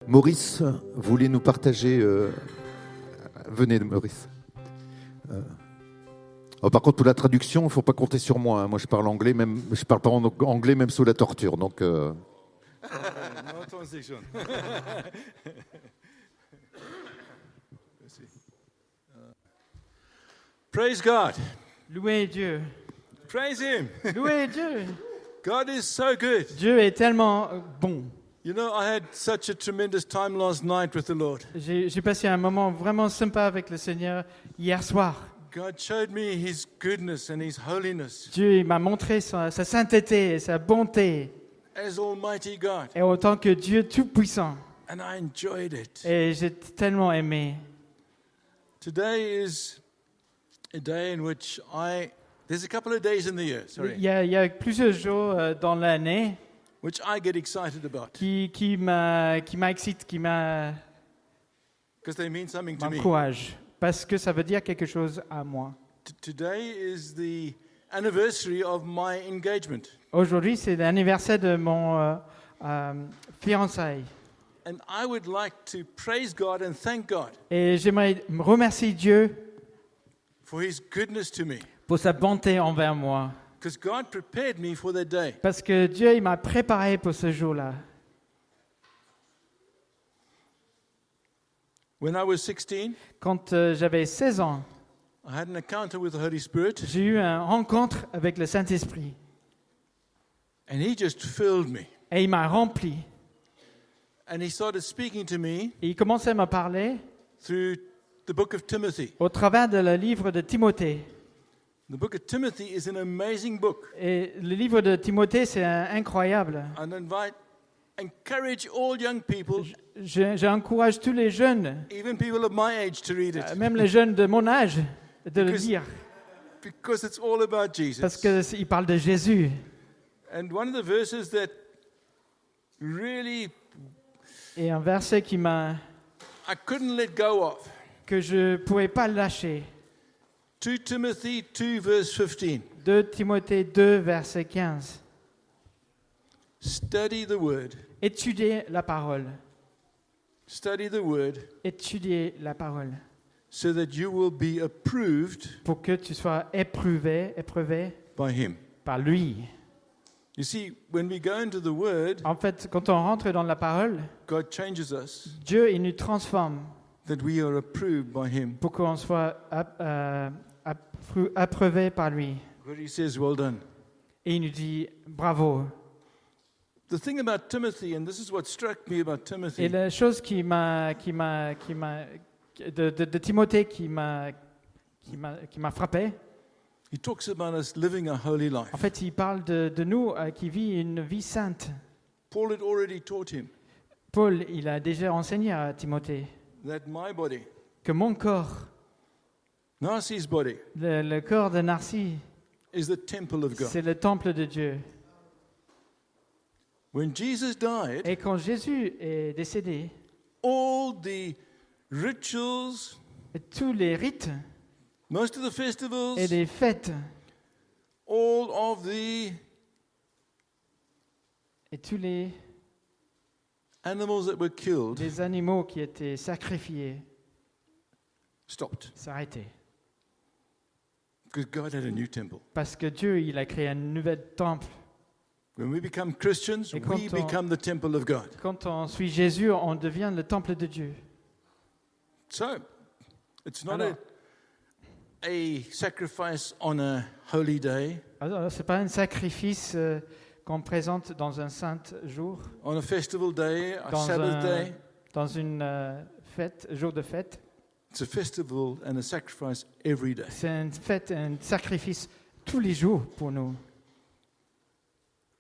Maurice voulait nous partager. Venez, Maurice. Par contre, pour la traduction, il ne faut pas compter sur moi. Moi, je parle anglais, je parle pas anglais même sous la torture. Donc, No translation. Praise God. Louez Dieu. Praise Him. Louez Dieu. God is so good. Dieu est tellement bon. You know, I had such a tremendous time last night with the Lord. J'ai passé un moment vraiment sympa avec le Seigneur hier soir. God showed me His goodness and His holiness Dieu il m'a montré sa sainteté et sa bonté. as Almighty God, Et en tant que Dieu tout-puissant. and I enjoyed it. Et j'ai tellement aimé. Today is a day in which there's a couple of days in the year, Il y a plusieurs jours dans l'année which I get excited about qui m'excitent, qui because they mean something to me. m'encouragent. Parce que ça veut dire quelque chose à moi. Today is the anniversary of my engagement. Aujourd'hui, c'est l'anniversaire de mon fiançailles. And I would like to praise God and thank God Et j'aimerais remercier Dieu for His goodness to me. pour sa bonté envers moi. Because God prepared me for that day. Parce que Dieu il m'a préparé pour ce jour-là. When I was 16, Quand j'avais 16 ans, I had an encounter with the Holy Spirit, j'ai eu une rencontre avec le Saint-Esprit. and He just filled me. Et il m'a rempli. And He started speaking to me Et il commençait à me parler through the book of Timothy. au travers de le livre de Timothée. The book of Timothy is an amazing book. Et le livre de Timothée, c'est incroyable. And encourage all young people, J'encourage tous les jeunes, even people of my age, to read it. même les jeunes de mon âge, de le lire. Because it's all about Parce Jesus. qu'il parle de Jésus. And one of the verses that really Et un verset I couldn't let go of. que je ne pouvais pas lâcher. 2 Timothy 2 verse 15. 2 Timothée 2, verset 15. Study the word. Étudiez la parole. Study the word Étudiez la parole. so that you will be approved Pour que tu sois éprouvé by Him. par lui. You see, when we go into the word, En fait, quand on rentre dans la parole, God changes us Dieu il nous transforme that we are approved by Him. pour qu'on soit approuvé par lui. Where He says, well done. Et il nous dit bravo. The thing about Timothy, and this is what struck me about Et Timothy, la chose de Timothée qui m'a frappé, he talks about us living a holy life. en fait, il parle de nous qui vit une vie sainte. Paul had already taught him Paul, il a déjà enseigné à Timothée that my body, que mon corps, Narcis's body, le corps de Narcisse, is the temple of God. c'est le temple de Dieu. When Jesus died, Et quand Jésus est décédé, all the rituals, tous les rites most of the festivals, et les fêtes all of the et tous les animals that were killed animaux qui étaient sacrifiés stopped s'arrêtaient. because God had a new temple. Parce que Dieu, il a créé un nouvel temple. When we become Christians, Et quand we on- become the temple of God. Quand on suit Jésus, on devient le temple de Dieu. So, it's not Alors- a sacrifice on a holy day, Alors, ce n'est pas un sacrifice qu'on présente dans un saint jour, on a festival day, a dans, Sabbath day. dans une fête, jour de fête. It's a festival and a sacrifice every day. C'est une fête, un sacrifice tous les jours pour nous.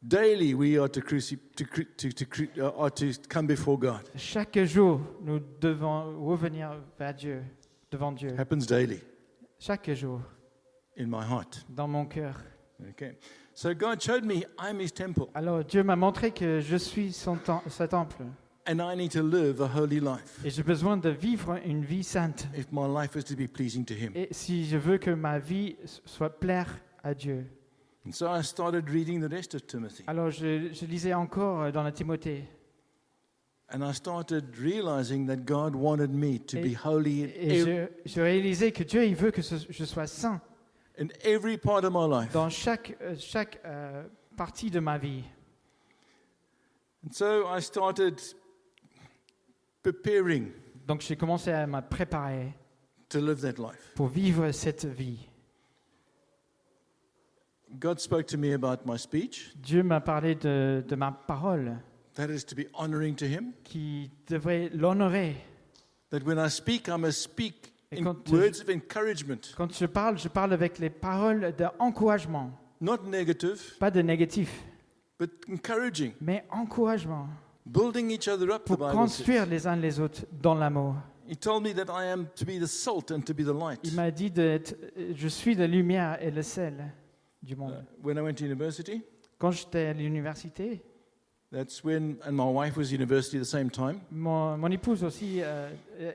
Daily, we are to come before God. Chaque jour, nous devons revenir vers Dieu, devant Dieu. Happens daily Chaque jour, in my heart. dans mon cœur. Okay. So God showed me I'm His temple, Alors Dieu m'a montré que je suis ce temple. and I need to live a holy life Et j'ai besoin de vivre une vie sainte. if my life is to be pleasing to Him. Et si je veux que ma vie soit plaire à Dieu. And so I started reading the rest of Timothy. Alors je lisais encore dans la Timothée. And I started realizing that God wanted me to be holy Et je réalisais que Dieu, il veut que je sois saint in every part of my life. dans chaque partie de ma vie. And so I started preparing Donc j'ai commencé à me préparer to live that life. pour vivre cette vie. God spoke to me about my speech, Dieu m'a parlé de ma parole that is to be honoring to Him, qui devrait l'honorer. that when I speak, I must speak Et in quand words of encouragement, Quand je parle avec les paroles d'encouragement, not negative, pas de négatif, but encouraging, mais encouragement building each other up, the pour Bible construire says. les uns les autres dans l'amour. He told me that I am to be the salt and to be the light. Il m'a dit je suis la lumière et le sel du monde. When I went to university, Quand j'étais à l'université, that's when, and my wife was at university at the same time, mon épouse aussi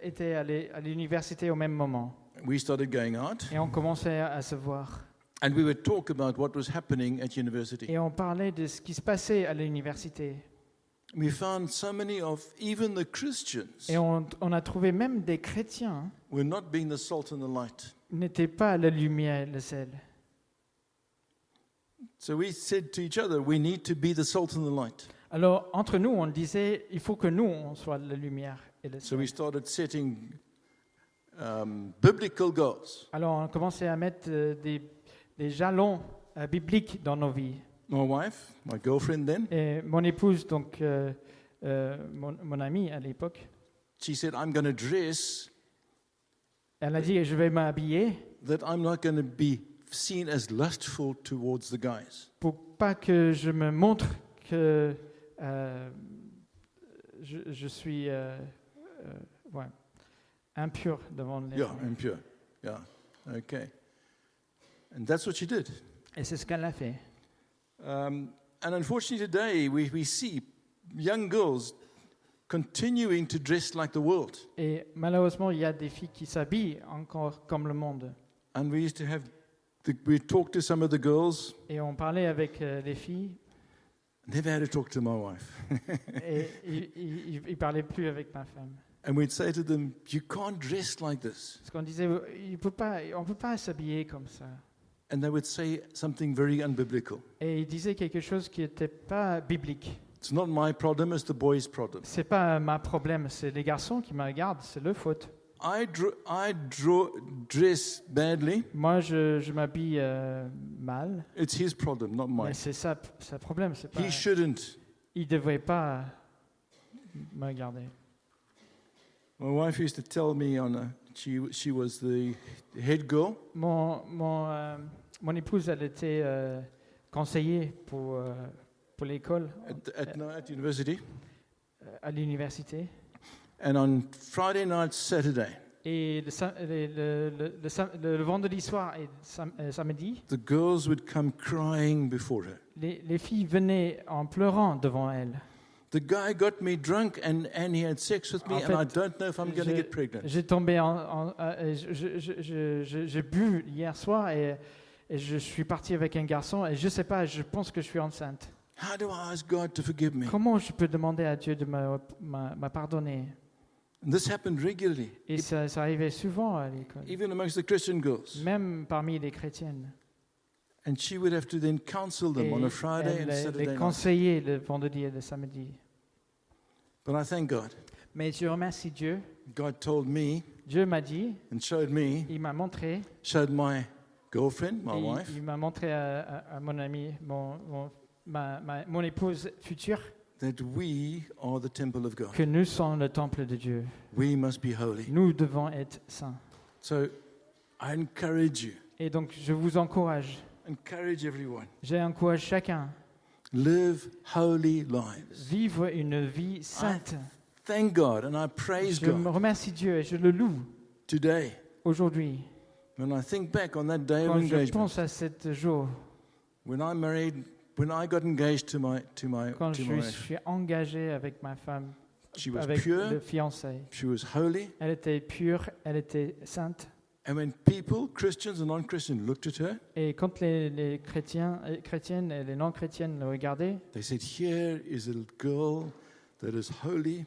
était à l'université au même moment. we started going out, Et on commençait à se voir. and we would talk about what was happening at university. Et on parlait de ce qui se passait à l'université. We found so many of even the Christians Et on a trouvé même des chrétiens were not being the salt and the light. n'étaient pas la lumière et le sel. So we said to each other, we need to be the salt and the light. Alors, entre nous, on disait, il faut que nous, on soit la lumière et le So sel. we started setting biblical goals. Alors, on commençait à mettre des jalons bibliques dans nos vies. My wife, my girlfriend then, Et mon épouse, donc mon amie à l'époque, she said, I'm going to dress elle a dit, je vais m'habiller that I'm not going to be seen as lustful towards the guys. pour pas que je me montre que je suis ouais, impur devant les Yeah, gens. impure. Yeah, okay. And that's what she did. Et c'est ce qu'elle a fait. And unfortunately today we see young girls continuing to dress like the world. Et malheureusement, il y a des filles qui s'habillent encore comme le monde. And we used to have, we talked to some of the girls, Et on parlait avec les filles, never had to talk to my wife. et ils ne parlaient plus avec ma femme. And we'd say to them, you can't dress like this. Parce qu'on disait, on ne peut pas s'habiller comme ça. And they would say something very unbiblical. Et ils disaient quelque chose qui n'était pas biblique. It's not my problem, it's the boy's problem. Ce n'est pas ma problème, c'est les garçons qui me regardent, c'est leur faute. I dress badly, Moi, je m'habille mal, it's his problem, not mine. mais c'est sa problème. C'est pas, He shouldn't. il ne devrait pas me regarder. My wife used to tell me she was the head girl. Mon épouse, elle était conseillère pour l'école At university. à l'université. And on Friday night, Saturday, Et le vendredi soir et samedi, the girls would come crying before her. les filles venaient en pleurant devant elle. The guy got me drunk and he had sex with me, En and fait, I don't know if I'm going to get pregnant. J'ai tombé j'ai bu hier soir et je suis parti avec un garçon et je sais pas, je pense que je suis enceinte. How do I ask God to forgive me? Comment je peux demander à Dieu de me pardonner? And this happened regularly, Et ça arrivait souvent à l'école, even amongst the Christian girls. même parmi les chrétiennes. And she would have to then counsel them Et on a Friday elle and Saturday les night. conseillait le vendredi et le samedi. But I thank God. Mais je remercie Dieu. God told me Dieu m'a dit, and showed me, il m'a montré, showed my girlfriend, my et wife, il m'a montré à mon ami, mon épouse future, that we are the temple of God. que nous sommes le temple de Dieu. We must be holy. Nous devons être saints. So I encourage you, Et donc, je vous encourage. encourage everyone. J'encourage chacun. Live holy lives. Vivre une vie sainte. Thank God and I praise Je me God remercie Dieu et je le loue today. aujourd'hui. When I think back on that day of Quand je engagement, pense à ce jour, when I married, when I got engaged to my quand je wife, suis engagé avec ma femme, she was avec pure, le fiancé. she was holy, Elle était pure, elle était sainte. and when people, Christians and non-Christians, looked at her, Et quand les chrétiennes et les non-chrétiennes le regardaient, they said, "Here is a girl that is holy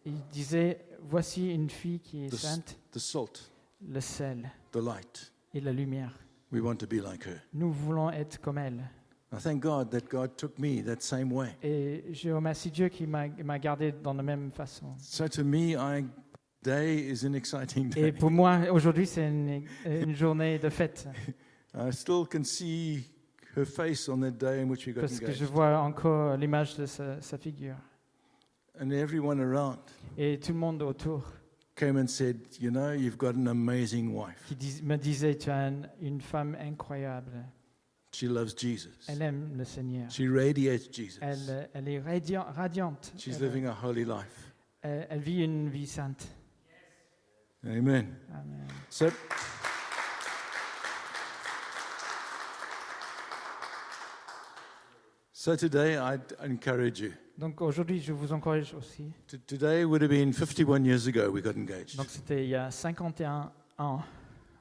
Il disait, voici une fille qui est the, sainte, the salt, le sel the light. et la lumière. We want to be like her. Nous voulons être comme elle. I thank God that God took me that same way. Et je remercie Dieu qui m'a gardé dans la même façon. So to me, day is an exciting Et day. pour moi, aujourd'hui, c'est une journée de fête. I still can see her face on that day in which we got Parce que je engaged. vois encore l'image de sa figure. And everyone around Et tout le monde autour came and said, you know, you've got an amazing wife. qui me disait, tu as une femme incroyable. She loves Jesus. Elle aime le Seigneur. She radiates Jesus. Elle est radiante. She's living a holy life. Elle vit une vie sainte. Amen. Amen. So today I'd encourage you. Donc aujourd'hui, je vous encourage aussi. Today would have been 51 years ago we got engaged. Donc c'était il y a 51 ans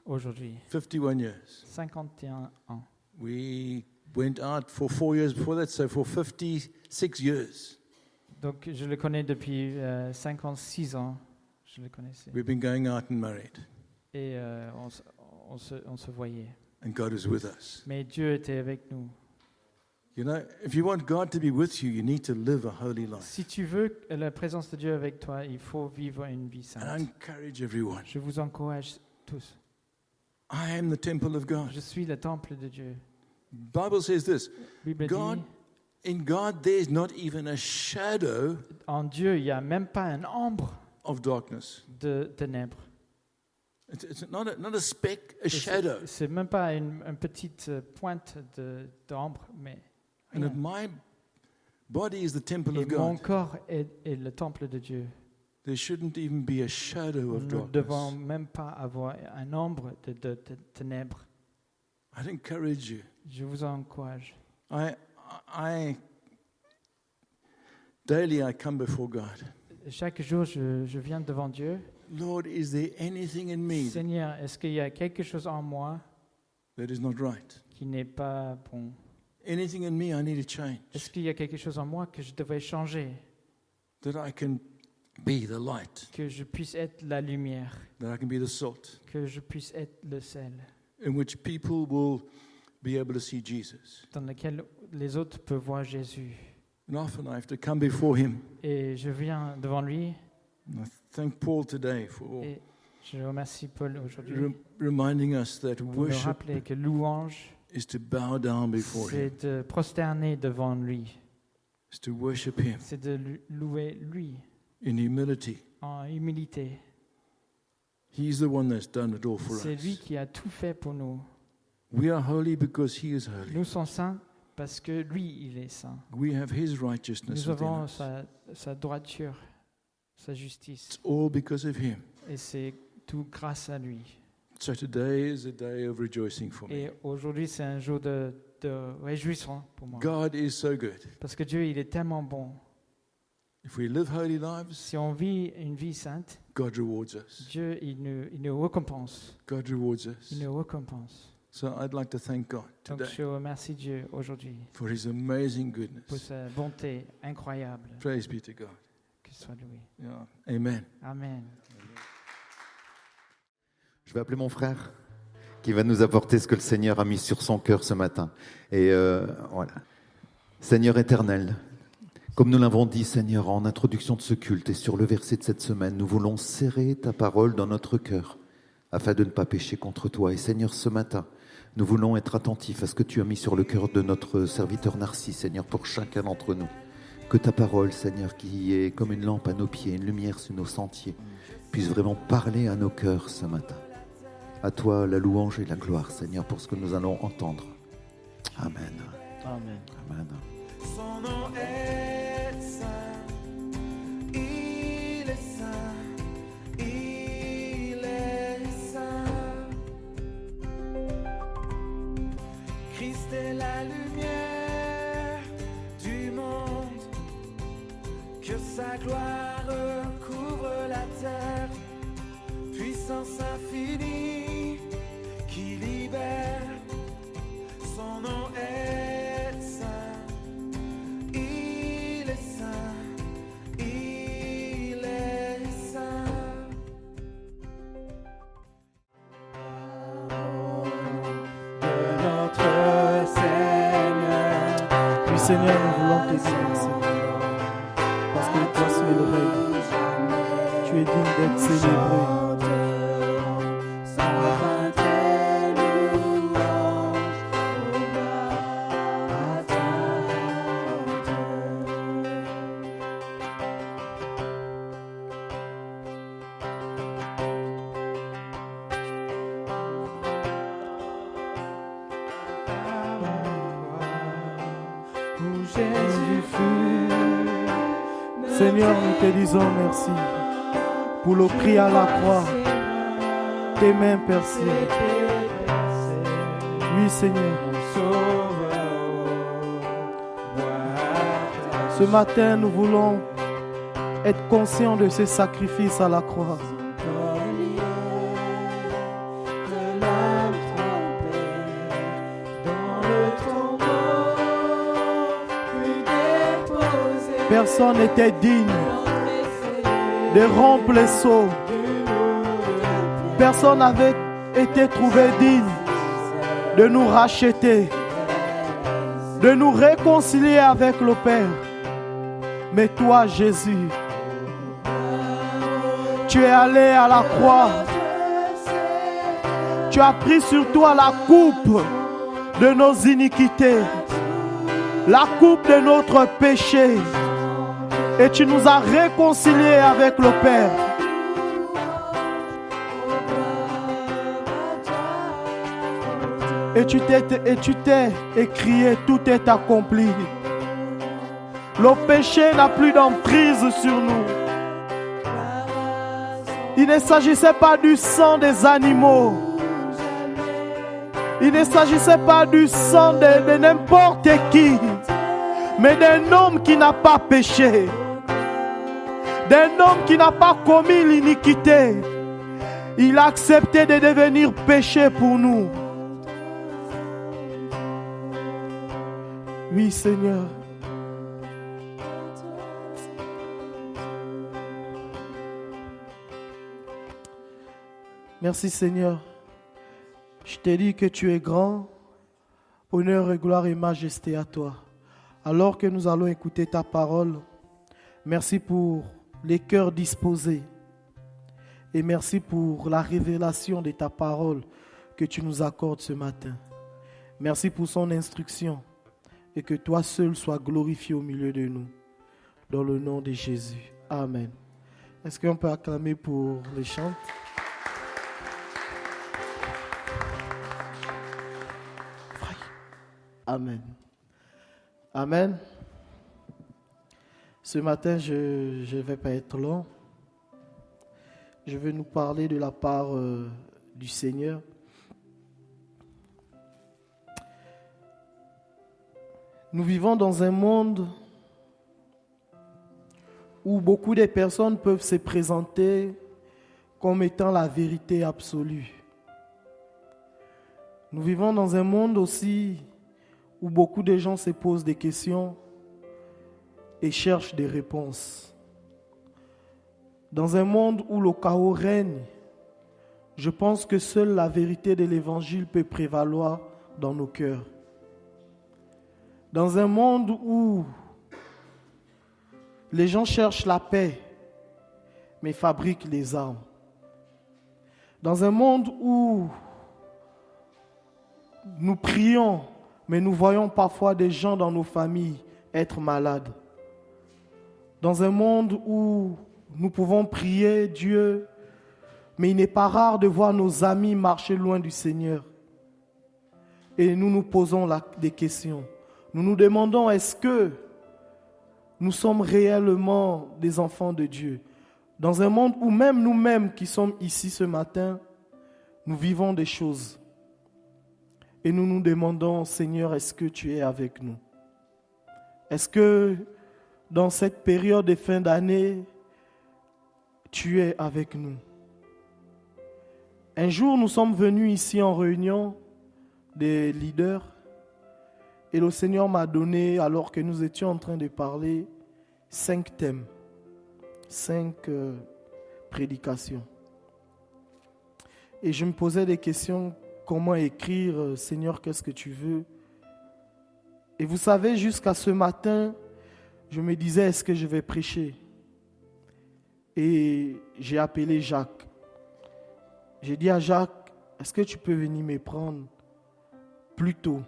aujourd'hui. 51 years. 51 ans. We went out for 4 years before that, so for 56 years Donc je le connais depuis 56 ans. Je le connaissais. we've been going out and married, Et on se voyait. and God is with us. Mais Dieu était avec nous. You know, if you want God to be with you, you need to live a holy life. Si tu veux la présence de Dieu avec toi, il faut vivre une vie And I sainte. encourage everyone. Je vous encourage tous. I am the temple of God. Je suis le temple de Dieu. Bible says this, La Bible God, dit, in God there's not even a shadow en Dieu, il n'y a même pas un ombre of darkness. de ténèbres. It's not a speck, a Et shadow. c'est même pas une petite pointe d'ombre, mais And if my body is the temple et of mon God, corps est le temple de Dieu. there shouldn't even be a shadow Nous of ne darkness. devons même pas avoir un ombre de ténèbres. I'd encourage you. Je vous encourage. Daily I come before God. Chaque jour, je viens devant Dieu. Lord, is there anything in me Seigneur, est-ce qu'il y a quelque chose en moi that is not right? qui n'est pas bon? Anything in me I need to change, Est-ce qu'il y a quelque chose en moi que je devrais changer? that I can be the light, Que je puisse être la lumière, that I can be the salt, que je puisse être le sel, in which people will be able to see Jesus. dans lequel les autres peuvent voir Jésus. And often I have to come before Him. Et je viens devant lui And I thank Paul today for et je remercie Paul aujourd'hui reminding us that pour nous worship rappeler que louange, is to bow down before Him, c'est de prosterner devant lui, is to worship Him c'est de louer lui in humility. en humilité. He's the one that's done it all for C'est lui us. qui a tout fait pour nous. We are holy because He is holy. Nous sommes saints parce que lui, il est saint. We have His righteousness Nous within avons us. sa droiture, sa justice. It's all because of Him. Et c'est tout grâce à lui. So today is a day of rejoicing for me. Et aujourd'hui, c'est un jour de réjouissance pour moi. God is so good. Parce que Dieu, il est tellement bon. If we live holy lives, Si on vit une vie sainte, God rewards us. Dieu, il nous récompense. God rewards us. Il nous récompense. So I'd like to thank God Donc, today je remercie Dieu aujourd'hui for His amazing pour goodness. sa bonté incroyable. Praise be to God. Que soit loué. Yeah. Amen. Amen. Je vais appeler mon frère qui va nous apporter ce que le Seigneur a mis sur son cœur ce matin. Et voilà. Seigneur éternel, comme nous l'avons dit, Seigneur, en introduction de ce culte et sur le verset de cette semaine, nous voulons serrer ta parole dans notre cœur afin de ne pas pécher contre toi. Et Seigneur, ce matin, nous voulons être attentifs à ce que tu as mis sur le cœur de notre serviteur Narcisse, Seigneur, pour chacun d'entre nous. Que ta parole, Seigneur, qui est comme une lampe à nos pieds, une lumière sur nos sentiers, puisse vraiment parler à nos cœurs ce matin. À toi la louange et la gloire, Seigneur, pour ce que nous allons entendre. Amen. Amen. Amen. Son nom est saint, il est saint, il est saint. Christ est la lumière du monde, que sa gloire couvre la terre, puissance infinie qui libère. Son nom est saint. Il Seigneur, nous voulons te dire merci. Parce que toi seul règne. Tu es digne d'être célébré. Seigneur, nous te disons merci pour le prix à la croix, tes mains percées. Oui, Seigneur. Ce matin, nous voulons être conscients de ce sacrifice à la croix. Personne n'était digne de rompre les sceaux. Personne n'avait été trouvé digne de nous racheter, de nous réconcilier avec le Père. Mais toi, Jésus, tu es allé à la croix. Tu as pris sur toi la coupe de nos iniquités, la coupe de notre péché. Et tu nous as réconciliés avec le Père. Et tu t'es écrié, tout est accompli. Le péché n'a plus d'emprise sur nous. Il ne s'agissait pas du sang des animaux. Il ne s'agissait pas du sang de n'importe qui, mais d'un homme qui n'a pas péché. D'un homme qui n'a pas commis l'iniquité. Il a accepté de devenir péché pour nous. Oui, Seigneur. Merci, Seigneur. Je t'ai dit que tu es grand. Honneur et gloire et majesté à toi. Alors que nous allons écouter ta parole, merci pour les cœurs disposés. Et merci pour la révélation de ta parole que tu nous accordes ce matin. Merci pour son instruction. Et que toi seul sois glorifié au milieu de nous. Dans le nom de Jésus. Amen. Est-ce qu'on peut acclamer pour les chants? Amen. Amen. Ce matin, je ne vais pas être long. Je vais nous parler de la part du Seigneur. Nous vivons dans un monde où beaucoup de personnes peuvent se présenter comme étant la vérité absolue. Nous vivons dans un monde aussi où beaucoup de gens se posent des questions et cherchent des réponses. Dans un monde où le chaos règne, je pense que seule la vérité de l'Évangile peut prévaloir dans nos cœurs. Dans un monde où les gens cherchent la paix, mais fabriquent les armes. Dans un monde où nous prions, mais nous voyons parfois des gens dans nos familles être malades. Dans un monde où nous pouvons prier Dieu, mais il n'est pas rare de voir nos amis marcher loin du Seigneur. Et nous nous posons des questions. Nous nous demandons, est-ce que nous sommes réellement des enfants de Dieu? Dans un monde où même nous-mêmes qui sommes ici ce matin, nous vivons des choses. Et nous nous demandons, Seigneur, est-ce que tu es avec nous? Est-ce que dans cette période de fin d'année, tu es avec nous? Un jour, nous sommes venus ici en réunion des leaders et le Seigneur m'a donné, alors que nous étions en train de parler, 5 thèmes, 5 prédications. Et je me posais des questions, comment écrire, Seigneur, qu'est-ce que tu veux? Et vous savez, jusqu'à ce matin, je me disais, est-ce que je vais prêcher? Et j'ai appelé Jacques. J'ai dit à Jacques, est-ce que tu peux venir me prendre plus tôt?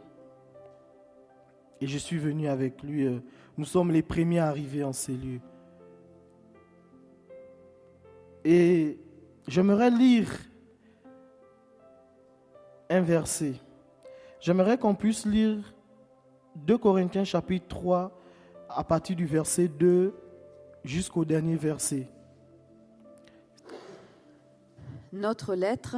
Et je suis venu avec lui. Nous sommes les premiers arrivés en ces lieux. Et j'aimerais lire un verset. J'aimerais qu'on puisse lire 2 Corinthiens chapitre 3 à partir du verset 2 jusqu'au dernier verset. Notre lettre,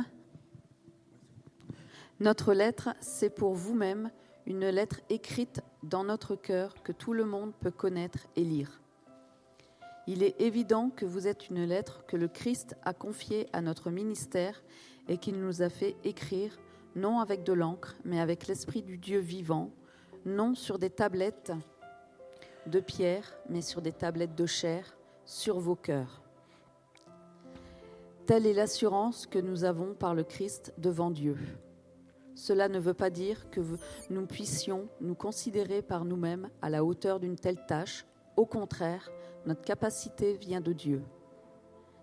c'est pour vous-même une lettre écrite dans notre cœur que tout le monde peut connaître et lire. Il est évident que vous êtes une lettre que le Christ a confiée à notre ministère et qu'il nous a fait écrire, non avec de l'encre, mais avec l'Esprit du Dieu vivant, non sur des tablettes de pierre, mais sur des tablettes de chair, sur vos cœurs. Telle est l'assurance que nous avons par le Christ devant Dieu. Cela ne veut pas dire que nous puissions nous considérer par nous-mêmes à la hauteur d'une telle tâche. Au contraire, notre capacité vient de Dieu.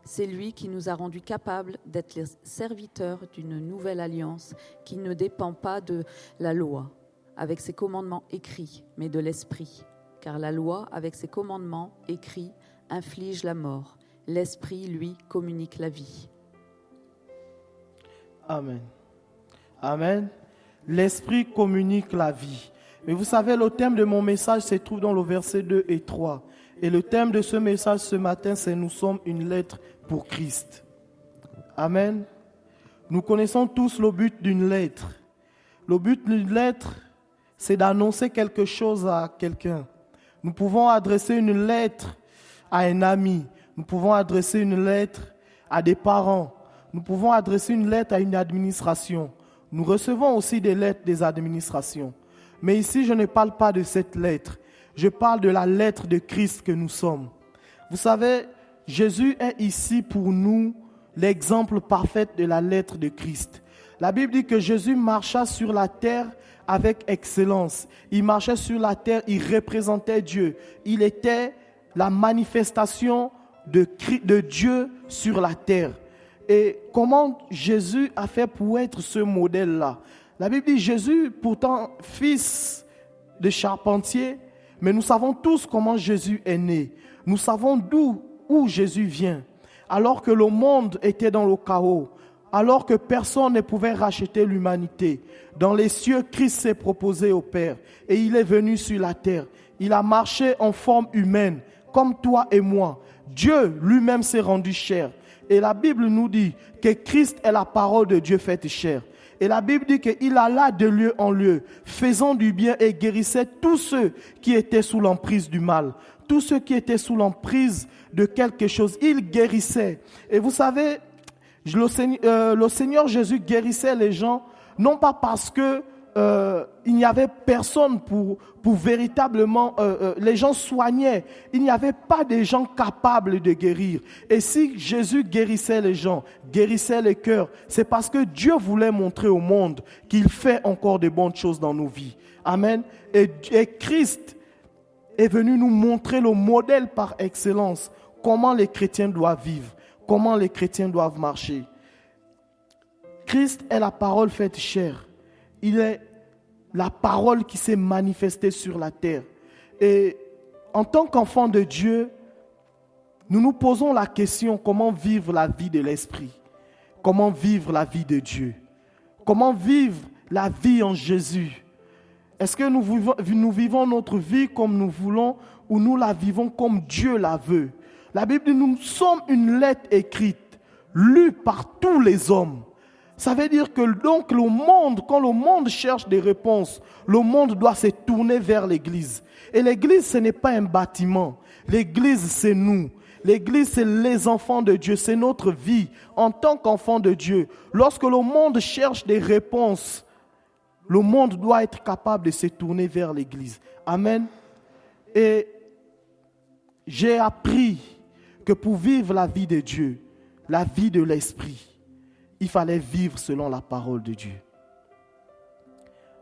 C'est lui qui nous a rendus capables d'être les serviteurs d'une nouvelle alliance qui ne dépend pas de la loi, avec ses commandements écrits, mais de l'Esprit. Car la loi, avec ses commandements écrits, inflige la mort. L'Esprit, lui, communique la vie. Amen. Amen. L'Esprit communique la vie. Mais vous savez, le thème de mon message se trouve dans le verset 2 et 3. Et le thème de ce message ce matin, c'est « Nous sommes une lettre pour Christ ». Amen. Nous connaissons tous le but d'une lettre. Le but d'une lettre, c'est d'annoncer quelque chose à quelqu'un. Nous pouvons adresser une lettre à un ami. Nous pouvons adresser une lettre à des parents. Nous pouvons adresser une lettre à une administration. Nous recevons aussi des lettres des administrations. Mais ici, je ne parle pas de cette lettre. Je parle de la lettre de Christ que nous sommes. Vous savez, Jésus est ici pour nous l'exemple parfait de la lettre de Christ. La Bible dit que Jésus marcha sur la terre avec excellence. Il marchait sur la terre, il représentait Dieu. Il était la manifestation de Dieu sur la terre. Et comment Jésus a fait pour être ce modèle-là? La Bible dit Jésus, pourtant fils de charpentier, mais nous savons tous comment Jésus est né. Nous savons où Jésus vient. Alors que le monde était dans le chaos, alors que personne ne pouvait racheter l'humanité, dans les cieux, Christ s'est proposé au Père et il est venu sur la terre. Il a marché en forme humaine, comme toi et moi. Dieu lui-même s'est rendu chair. Et la Bible nous dit que Christ est la parole de Dieu faite chair. Et la Bible dit qu'il alla de lieu en lieu, faisant du bien et guérissait tous ceux qui étaient sous l'emprise du mal. Tous ceux qui étaient sous l'emprise de quelque chose, il guérissait. Et vous savez, le Seigneur Jésus guérissait les gens, non pas parce que il n'y avait personne pour véritablement, les gens soignaient. Il n'y avait pas de gens capables de guérir. Et si Jésus guérissait les gens, guérissait les cœurs, c'est parce que Dieu voulait montrer au monde qu'il fait encore de bonnes choses dans nos vies. Amen. Et Christ est venu nous montrer le modèle par excellence, comment les chrétiens doivent vivre, comment les chrétiens doivent marcher. Christ est la parole faite chair. Il est la parole qui s'est manifestée sur la terre. Et en tant qu'enfant de Dieu, nous nous posons la question, comment vivre la vie de l'Esprit? Comment vivre la vie de Dieu? Comment vivre la vie en Jésus? Est-ce que nous vivons notre vie comme nous voulons ou nous la vivons comme Dieu la veut? La Bible dit, nous sommes une lettre écrite, lue par tous les hommes. Ça veut dire que donc le monde, quand le monde cherche des réponses, le monde doit se tourner vers l'Église. Et l'Église, ce n'est pas un bâtiment. L'Église, c'est nous. L'Église, c'est les enfants de Dieu. C'est notre vie en tant qu'enfants de Dieu. Lorsque le monde cherche des réponses, le monde doit être capable de se tourner vers l'Église. Amen. Et j'ai appris que pour vivre la vie de Dieu, la vie de l'Esprit, il fallait vivre selon la parole de Dieu.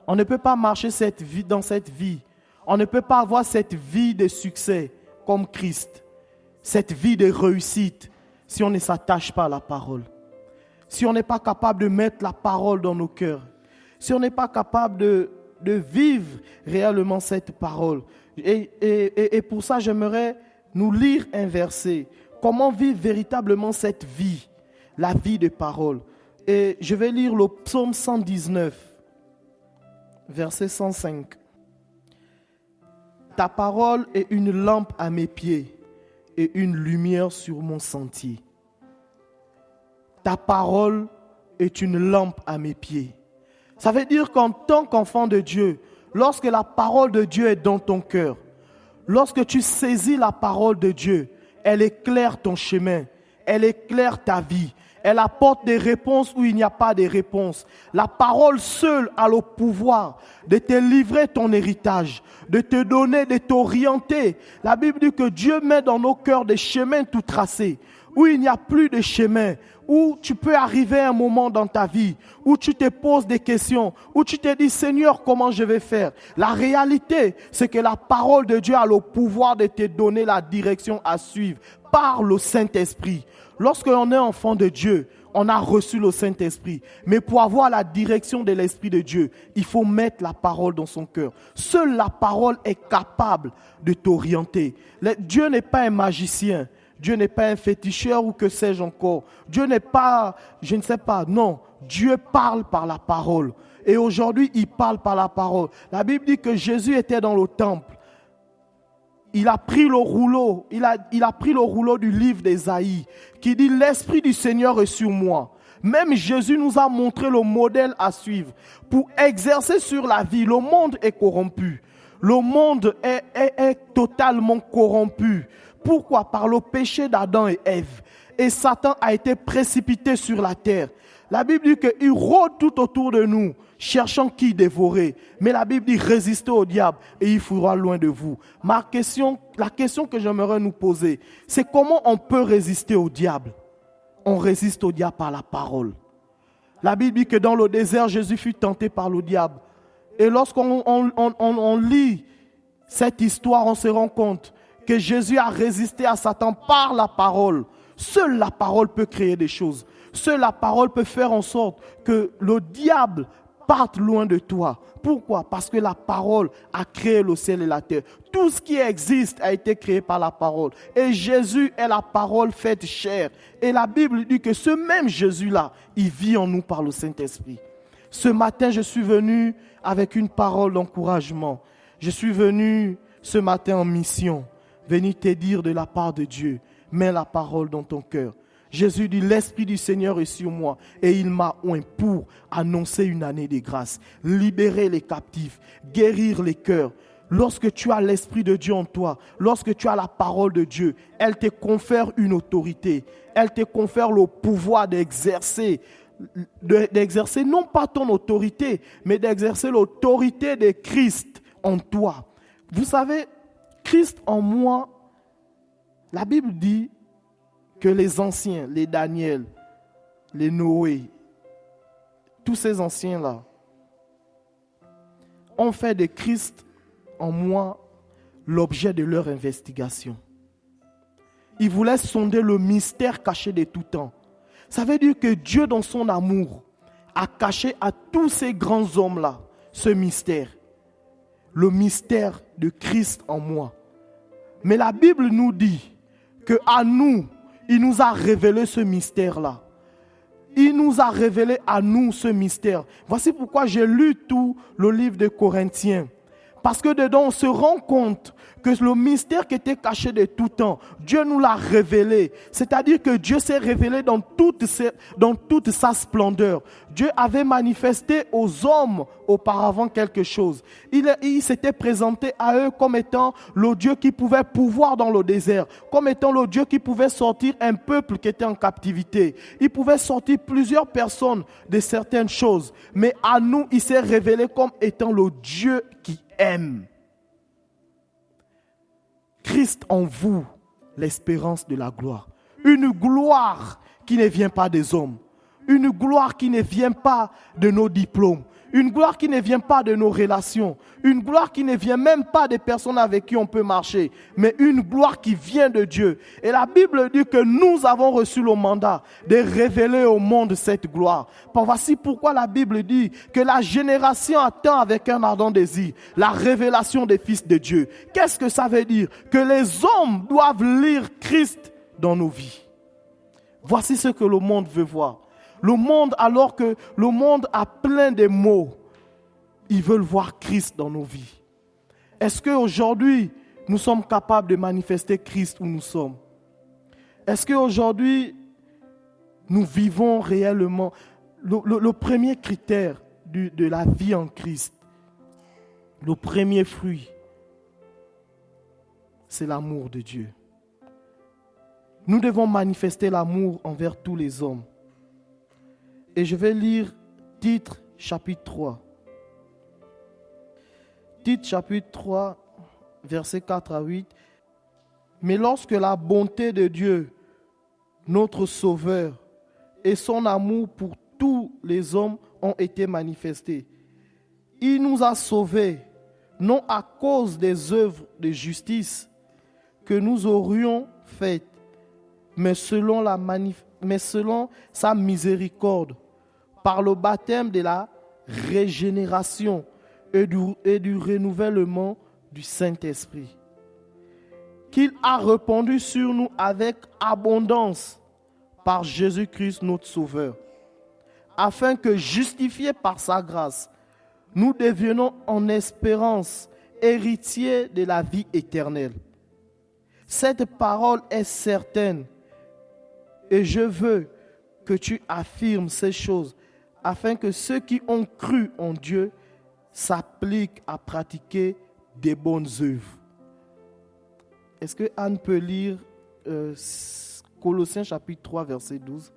On ne peut pas marcher dans cette vie On ne peut pas avoir cette vie de succès comme Christ, cette vie de réussite, si on ne s'attache pas à la parole. Si on n'est pas capable de mettre la parole dans nos cœurs. Si on n'est pas capable de vivre réellement cette parole. Et pour ça, j'aimerais nous lire un verset. Comment vivre véritablement cette vie, la vie de parole. Et je vais lire le psaume 119, verset 105. Ta parole est une lampe à mes pieds et une lumière sur mon sentier. Ta parole est une lampe à mes pieds. Ça veut dire qu'en tant qu'enfant de Dieu, lorsque la parole de Dieu est dans ton cœur, lorsque tu saisis la parole de Dieu, elle éclaire ton chemin, elle éclaire ta vie, elle apporte des réponses où il n'y a pas de réponses. La parole seule a le pouvoir de te livrer ton héritage, de te donner, de t'orienter. La Bible dit que Dieu met dans nos cœurs des chemins tout tracés, où il n'y a plus de chemin, où tu peux arriver à un moment dans ta vie, où tu te poses des questions, où tu te dis, Seigneur, comment je vais faire? La réalité, c'est que la parole de Dieu a le pouvoir de te donner la direction à suivre par le Saint-Esprit. Lorsque l'on est enfant de Dieu, on a reçu le Saint-Esprit. Mais pour avoir la direction de l'Esprit de Dieu, il faut mettre la parole dans son cœur. Seule la parole est capable de t'orienter. Dieu n'est pas un magicien. Dieu n'est pas un féticheur ou que sais-je encore. Dieu n'est pas, je ne sais pas, non. Dieu parle par la parole. Et aujourd'hui, il parle par la parole. La Bible dit que Jésus était dans le temple. Il a pris le rouleau, il a pris le rouleau du livre d'Ésaïe qui dit « L'Esprit du Seigneur est sur moi ». Même Jésus nous a montré le modèle à suivre. Pour exercer sur la vie, le monde est corrompu. Le monde est totalement corrompu. Pourquoi? Par le péché d'Adam et Ève. Et Satan a été précipité sur la terre. La Bible dit qu'il rôde tout autour de nous, cherchant qui dévorer. Mais la Bible dit résistez au diable et il fuira loin de vous. La question que j'aimerais nous poser, c'est comment on peut résister au diable? On résiste au diable par la parole. La Bible dit que dans le désert, Jésus fut tenté par le diable. Et lorsqu'on lit cette histoire, on se rend compte que Jésus a résisté à Satan par la parole. Seule la parole peut créer des choses. Seule la parole peut faire en sorte que le diable parte loin de toi. Pourquoi? Parce que la parole a créé le ciel et la terre. Tout ce qui existe a été créé par la parole. Et Jésus est la parole faite chair. Et la Bible dit que ce même Jésus-là, il vit en nous par le Saint-Esprit. Ce matin, je suis venu avec une parole d'encouragement. Je suis venu ce matin en mission. Venu te dire de la part de Dieu, mets la parole dans ton cœur. Jésus dit, l'Esprit du Seigneur est sur moi et il m'a oint pour annoncer une année de grâce, libérer les captifs, guérir les cœurs. Lorsque tu as l'Esprit de Dieu en toi, lorsque tu as la parole de Dieu, elle te confère une autorité, elle te confère le pouvoir d'exercer non pas ton autorité, mais d'exercer l'autorité de Christ en toi. Vous savez, Christ en moi, la Bible dit que les anciens, les Daniel, les Noé, tous ces anciens-là, ont fait de Christ en moi l'objet de leur investigation. Ils voulaient sonder le mystère caché de tout temps. Ça veut dire que Dieu, dans son amour, a caché à tous ces grands hommes-là ce mystère. Le mystère de Christ en moi. Mais la Bible nous dit qu'à nous, il nous a révélé ce mystère-là. Il nous a révélé à nous ce mystère. Voici pourquoi j'ai lu tout le livre de Corinthiens. Parce que dedans, on se rend compte que le mystère qui était caché de tout temps, Dieu nous l'a révélé. C'est-à-dire que Dieu s'est révélé dans toute sa splendeur. Dieu avait manifesté aux hommes auparavant quelque chose. Il s'était présenté à eux comme étant le Dieu qui pouvait pouvoir dans le désert, comme étant le Dieu qui pouvait sortir un peuple qui était en captivité. Il pouvait sortir plusieurs personnes de certaines choses. Mais à nous, il s'est révélé comme étant le Dieu qui aime. Christ en vous, l'espérance de la gloire. Une gloire qui ne vient pas des hommes. Une gloire qui ne vient pas de nos diplômes. Une gloire qui ne vient pas de nos relations. Une gloire qui ne vient même pas des personnes avec qui on peut marcher. Mais une gloire qui vient de Dieu. Et la Bible dit que nous avons reçu le mandat de révéler au monde cette gloire. Voici pourquoi la Bible dit que la génération attend avec un ardent désir la révélation des fils de Dieu. Qu'est-ce que ça veut dire? Que les hommes doivent lire Christ dans nos vies. Voici ce que le monde veut voir. Le monde, alors que le monde a plein de mots, ils veulent voir Christ dans nos vies. Est-ce qu'aujourd'hui, nous sommes capables de manifester Christ où nous sommes? Est-ce qu'aujourd'hui, nous vivons réellement le premier critère de la vie en Christ, le premier fruit, c'est l'amour de Dieu. Nous devons manifester l'amour envers tous les hommes. Et je vais lire Tite chapitre 3. Tite chapitre 3, versets 4 à 8. Mais lorsque la bonté de Dieu, notre Sauveur, et son amour pour tous les hommes ont été manifestés, il nous a sauvés, non à cause des œuvres de justice que nous aurions faites, mais selon sa miséricorde, par le baptême de la régénération et du renouvellement du Saint-Esprit, qu'il a répandu sur nous avec abondance par Jésus-Christ notre Sauveur, afin que, justifiés par sa grâce, nous devions en espérance héritiers de la vie éternelle. Cette parole est certaine et je veux que tu affirmes ces choses afin que ceux qui ont cru en Dieu s'appliquent à pratiquer des bonnes œuvres. Est-ce que Anne peut lire Colossiens chapitre 3, verset 12?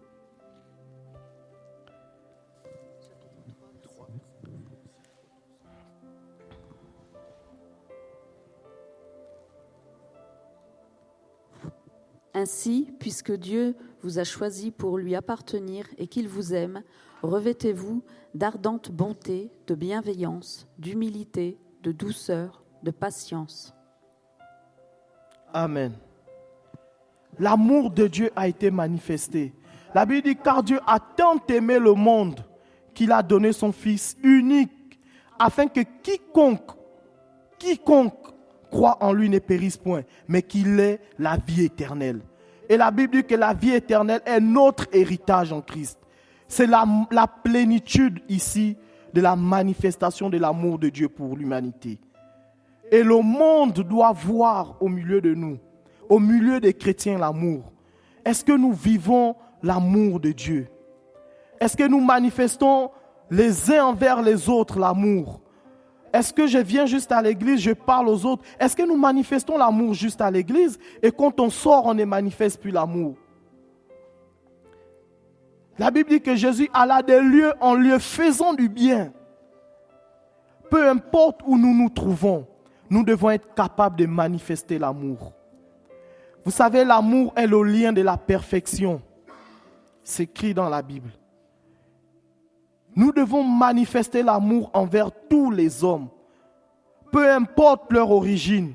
Ainsi, puisque Dieu vous a choisi pour lui appartenir et qu'il vous aime, revêtez-vous d'ardente bonté, de bienveillance, d'humilité, de douceur, de patience. Amen. L'amour de Dieu a été manifesté. La Bible dit, car Dieu a tant aimé le monde qu'il a donné son Fils unique, afin que quiconque croit en lui ne périsse point, mais qu'il ait la vie éternelle. Et la Bible dit que la vie éternelle est notre héritage en Christ. C'est la plénitude ici de la manifestation de l'amour de Dieu pour l'humanité. Et le monde doit voir au milieu de nous, au milieu des chrétiens, l'amour. Est-ce que nous vivons l'amour de Dieu? Est-ce que nous manifestons les uns envers les autres l'amour? Est-ce que je viens juste à l'église, je parle aux autres? Est-ce que nous manifestons l'amour juste à l'église et quand on sort, on ne manifeste plus l'amour? La Bible dit que Jésus alla de lieu en lieu faisant du bien. Peu importe où nous nous trouvons, nous devons être capables de manifester l'amour. Vous savez, l'amour est le lien de la perfection. C'est écrit dans la Bible. Nous devons manifester l'amour envers tous les hommes. Peu importe leur origine,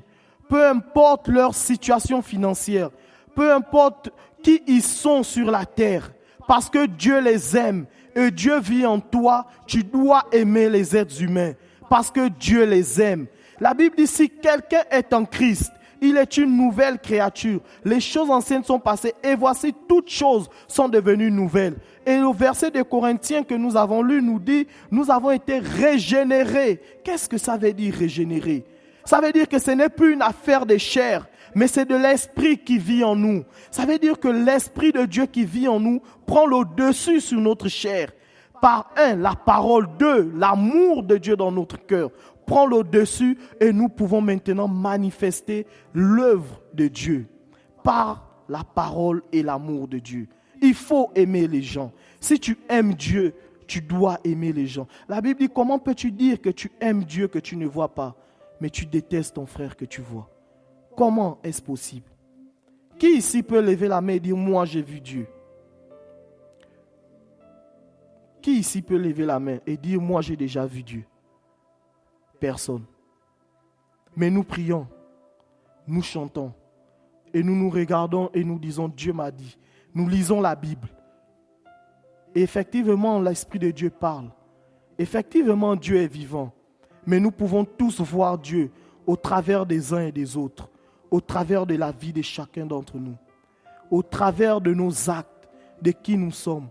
peu importe leur situation financière, peu importe qui ils sont sur la terre. Parce que Dieu les aime et Dieu vit en toi, tu dois aimer les êtres humains. Parce que Dieu les aime. La Bible dit, si quelqu'un est en Christ, il est une nouvelle créature. Les choses anciennes sont passées et voici toutes choses sont devenues nouvelles. Et le verset de Corinthiens que nous avons lu nous dit, nous avons été régénérés. Qu'est-ce que ça veut dire régénérer? Ça veut dire que ce n'est plus une affaire de chair, mais c'est de l'esprit qui vit en nous. Ça veut dire que l'esprit de Dieu qui vit en nous prend le dessus sur notre chair. Par la parole. 2, l'amour de Dieu dans notre cœur prend le dessus et nous pouvons maintenant manifester l'œuvre de Dieu par la parole et l'amour de Dieu. Il faut aimer les gens. Si tu aimes Dieu, tu dois aimer les gens. La Bible dit, comment peux-tu dire que tu aimes Dieu que tu ne vois pas, mais tu détestes ton frère que tu vois? Comment est-ce possible? Qui ici peut lever la main et dire, moi j'ai vu Dieu? Qui ici peut lever la main et dire, moi j'ai déjà vu Dieu? Personne. Mais nous prions, nous chantons, et nous nous regardons et nous disons, Dieu m'a dit. Nous lisons la Bible. Et effectivement, l'Esprit de Dieu parle. Effectivement, Dieu est vivant. Mais nous pouvons tous voir Dieu au travers des uns et des autres, au travers de la vie de chacun d'entre nous, au travers de nos actes, de qui nous sommes.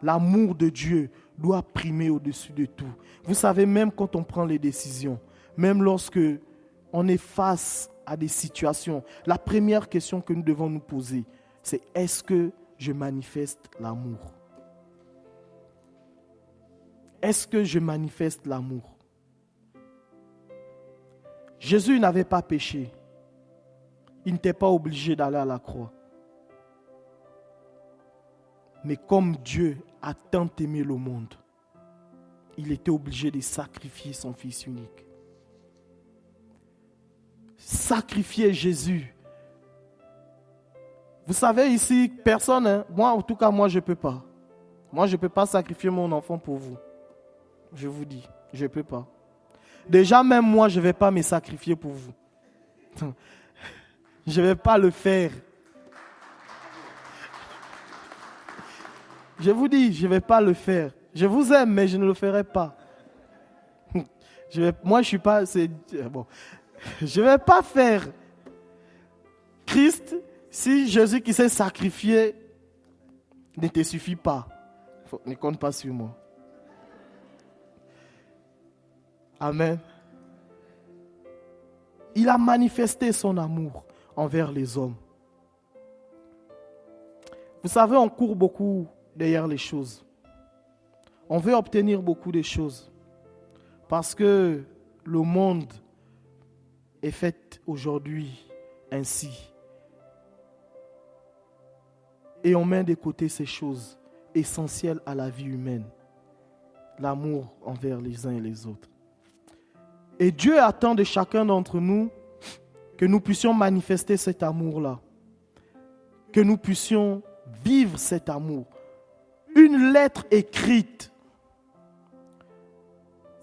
L'amour de Dieu doit primer au-dessus de tout. Vous savez, même quand on prend les décisions, même lorsque on est face à des situations, la première question que nous devons nous poser, c'est est-ce que je manifeste l'amour? Est-ce que je manifeste l'amour? Jésus n'avait pas péché. Il n'était pas obligé d'aller à la croix. Mais comme Dieu a tant aimé le monde, il était obligé de sacrifier son Fils unique. Sacrifier Jésus. Vous savez ici, personne, moi en tout cas, moi je ne peux pas. Moi je ne peux pas sacrifier mon enfant pour vous. Je vous dis, je ne peux pas. Déjà même moi, je ne vais pas me sacrifier pour vous. Je ne vais pas le faire. Je vous dis, je ne vais pas le faire. Je vous aime, mais je ne le ferai pas. Moi, je ne suis pas... Bon. Je ne vais pas faire. Christ, si Jésus qui s'est sacrifié ne te suffit pas, ne compte pas sur moi. Amen. Il a manifesté son amour envers les hommes. Vous savez, on court beaucoup derrière les choses. On veut obtenir beaucoup de choses. Parce que le monde est fait aujourd'hui ainsi. Et on met de côté ces choses essentielles à la vie humaine. L'amour envers les uns et les autres. Et Dieu attend de chacun d'entre nous que nous puissions manifester cet amour-là. Que nous puissions vivre cet amour. Une lettre écrite.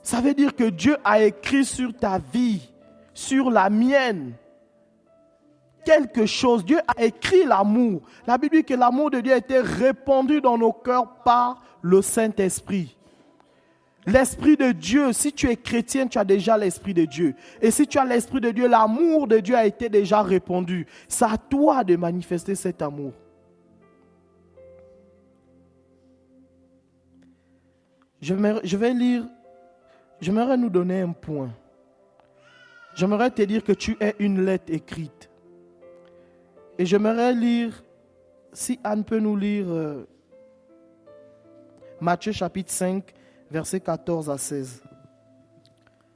Ça veut dire que Dieu a écrit sur ta vie, sur la mienne, quelque chose. Dieu a écrit l'amour. La Bible dit que l'amour de Dieu a été répandu dans nos cœurs par le Saint-Esprit. L'Esprit de Dieu, si tu es chrétien, tu as déjà l'Esprit de Dieu. Et si tu as l'Esprit de Dieu, l'amour de Dieu a été déjà répandu. C'est à toi de manifester cet amour. Je vais lire, j'aimerais nous donner un point. J'aimerais te dire que tu es une lettre écrite. Et j'aimerais lire, si Anne peut nous lire Matthieu chapitre 5, versets 14 à 16.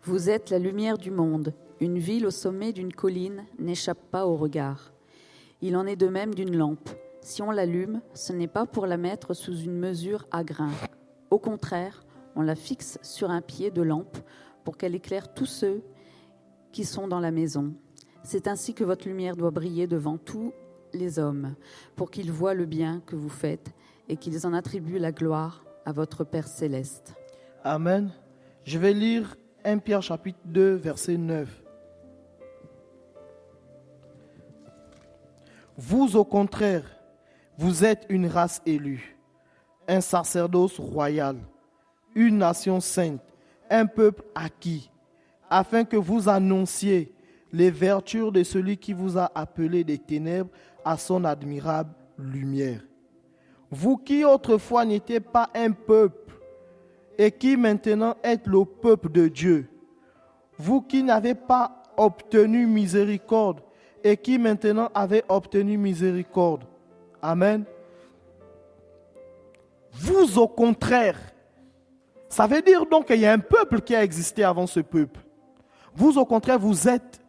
Vous êtes la lumière du monde. Une ville au sommet d'une colline n'échappe pas au regard. Il en est de même d'une lampe. Si on l'allume, ce n'est pas pour la mettre sous une mesure à grains. Au contraire, on la fixe sur un pied de lampe pour qu'elle éclaire tous ceux qui sont dans la maison. C'est ainsi que votre lumière doit briller devant tous les hommes, pour qu'ils voient le bien que vous faites et qu'ils en attribuent la gloire à votre Père céleste. Amen. Je vais lire 1 Pierre chapitre 2, verset 9. Vous, au contraire, vous êtes une race élue, un sacerdoce royal, une nation sainte, un peuple acquis, afin que vous annonciez les vertus de celui qui vous a appelé des ténèbres à son admirable lumière. Vous qui autrefois n'étiez pas un peuple et qui maintenant êtes le peuple de Dieu. Vous qui n'avez pas obtenu miséricorde et qui maintenant avez obtenu miséricorde. Amen. Vous au contraire. Ça veut dire donc qu'il y a un peuple qui a existé avant ce peuple. Vous au contraire, vous êtes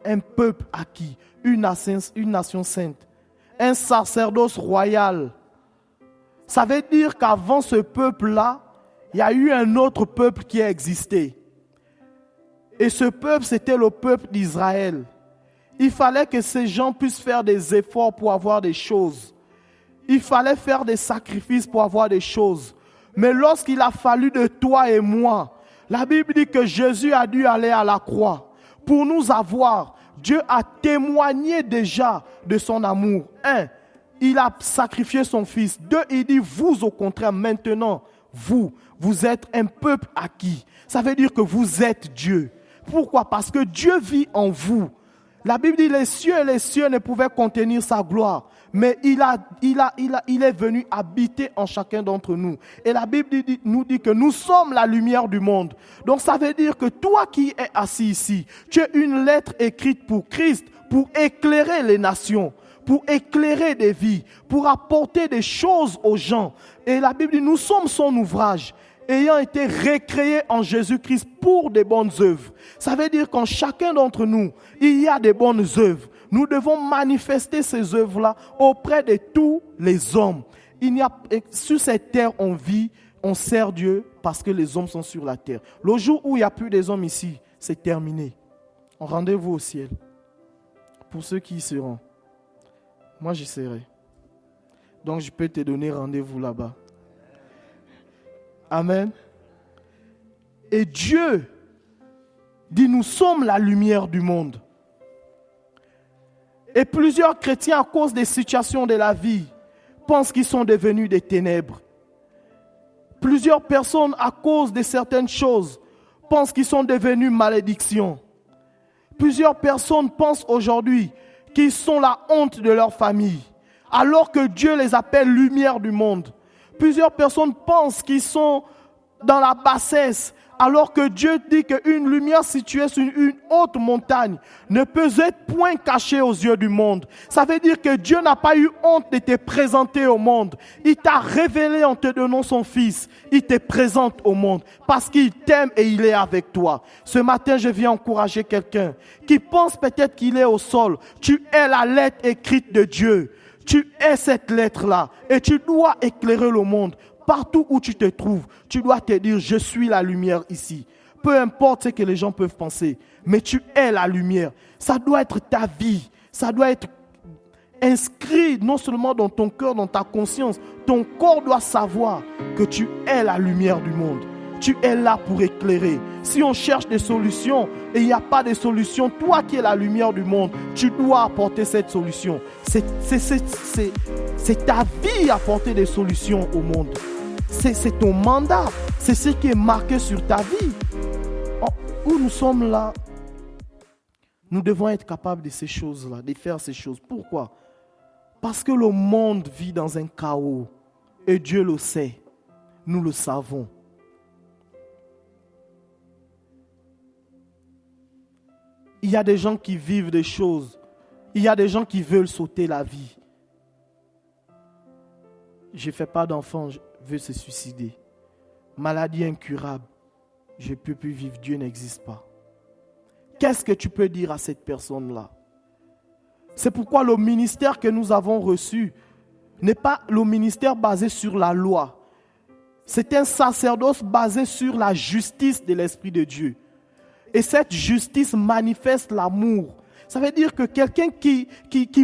un peuple acquis, une nation sainte, un sacerdoce royal. Ça veut dire qu'avant ce peuple-là, il y a eu un autre peuple qui a existé. Et ce peuple, c'était le peuple d'Israël. Il fallait que ces gens puissent faire des efforts pour avoir des choses. Il fallait faire des sacrifices pour avoir des choses. Mais lorsqu'il a fallu de toi et moi, la Bible dit que Jésus a dû aller à la croix pour nous avoir. Dieu a témoigné déjà de son amour. 1, il a sacrifié son fils. 2, il dit, vous au contraire, maintenant, vous êtes un peuple acquis. Ça veut dire que vous êtes Dieu. Pourquoi? Parce que Dieu vit en vous. La Bible dit, les cieux et les cieux ne pouvaient contenir sa gloire. Mais il est venu habiter en chacun d'entre nous. Et la Bible nous dit que nous sommes la lumière du monde. Donc ça veut dire que toi qui es assis ici, tu es une lettre écrite pour Christ, pour éclairer les nations, pour éclairer des vies, pour apporter des choses aux gens. Et la Bible dit, nous sommes son ouvrage, ayant été recréés en Jésus-Christ pour des bonnes œuvres. Ça veut dire qu'en chacun d'entre nous, il y a des bonnes œuvres. Nous devons manifester ces œuvres-là auprès de tous les hommes. Sur cette terre, on vit, on sert Dieu parce que les hommes sont sur la terre. Le jour où il n'y a plus des hommes ici, c'est terminé. Rendez-vous au ciel. Pour ceux qui y seront. Moi, j'y serai. Donc, je peux te donner rendez-vous là-bas. Amen. Et Dieu dit, nous sommes la lumière du monde. Et plusieurs chrétiens, à cause des situations de la vie, pensent qu'ils sont devenus des ténèbres. Plusieurs personnes, à cause de certaines choses, pensent qu'ils sont devenus malédictions. Plusieurs personnes pensent aujourd'hui qu'ils sont la honte de leur famille, alors que Dieu les appelle lumière du monde. Plusieurs personnes pensent qu'ils sont dans la bassesse, alors que Dieu dit qu'une lumière située sur une haute montagne ne peut être point cachée aux yeux du monde. Ça veut dire que Dieu n'a pas eu honte de te présenter au monde. Il t'a révélé en te donnant son Fils. Il te présente au monde parce qu'il t'aime et il est avec toi. Ce matin, je viens encourager quelqu'un qui pense peut-être qu'il est au sol. Tu es la lettre écrite de Dieu. Tu es cette lettre-là et tu dois éclairer le monde. Partout où tu te trouves, tu dois te dire, je suis la lumière ici. Peu importe ce que les gens peuvent penser, mais tu es la lumière. Ça doit être ta vie. Ça doit être inscrit non seulement dans ton cœur, dans ta conscience. Ton corps doit savoir que tu es la lumière du monde. Tu es là pour éclairer. Si on cherche des solutions et il n'y a pas de solution, toi qui es la lumière du monde, tu dois apporter cette solution. C'est ta vie apporter des solutions au monde. C'est ton mandat. C'est ce qui est marqué sur ta vie. Où nous sommes là, nous devons être capables de ces choses-là, de faire ces choses. Pourquoi? Parce que le monde vit dans un chaos. Et Dieu le sait. Nous le savons. Il y a des gens qui vivent des choses. Il y a des gens qui veulent sauter la vie. Je ne fais pas d'enfant, je veux se suicider. Maladie incurable, je ne peux plus vivre, Dieu n'existe pas. Qu'est-ce que tu peux dire à cette personne-là? C'est pourquoi le ministère que nous avons reçu n'est pas le ministère basé sur la loi. C'est un sacerdoce basé sur la justice de l'Esprit de Dieu. Et cette justice manifeste l'amour. Ça veut dire que quelqu'un qui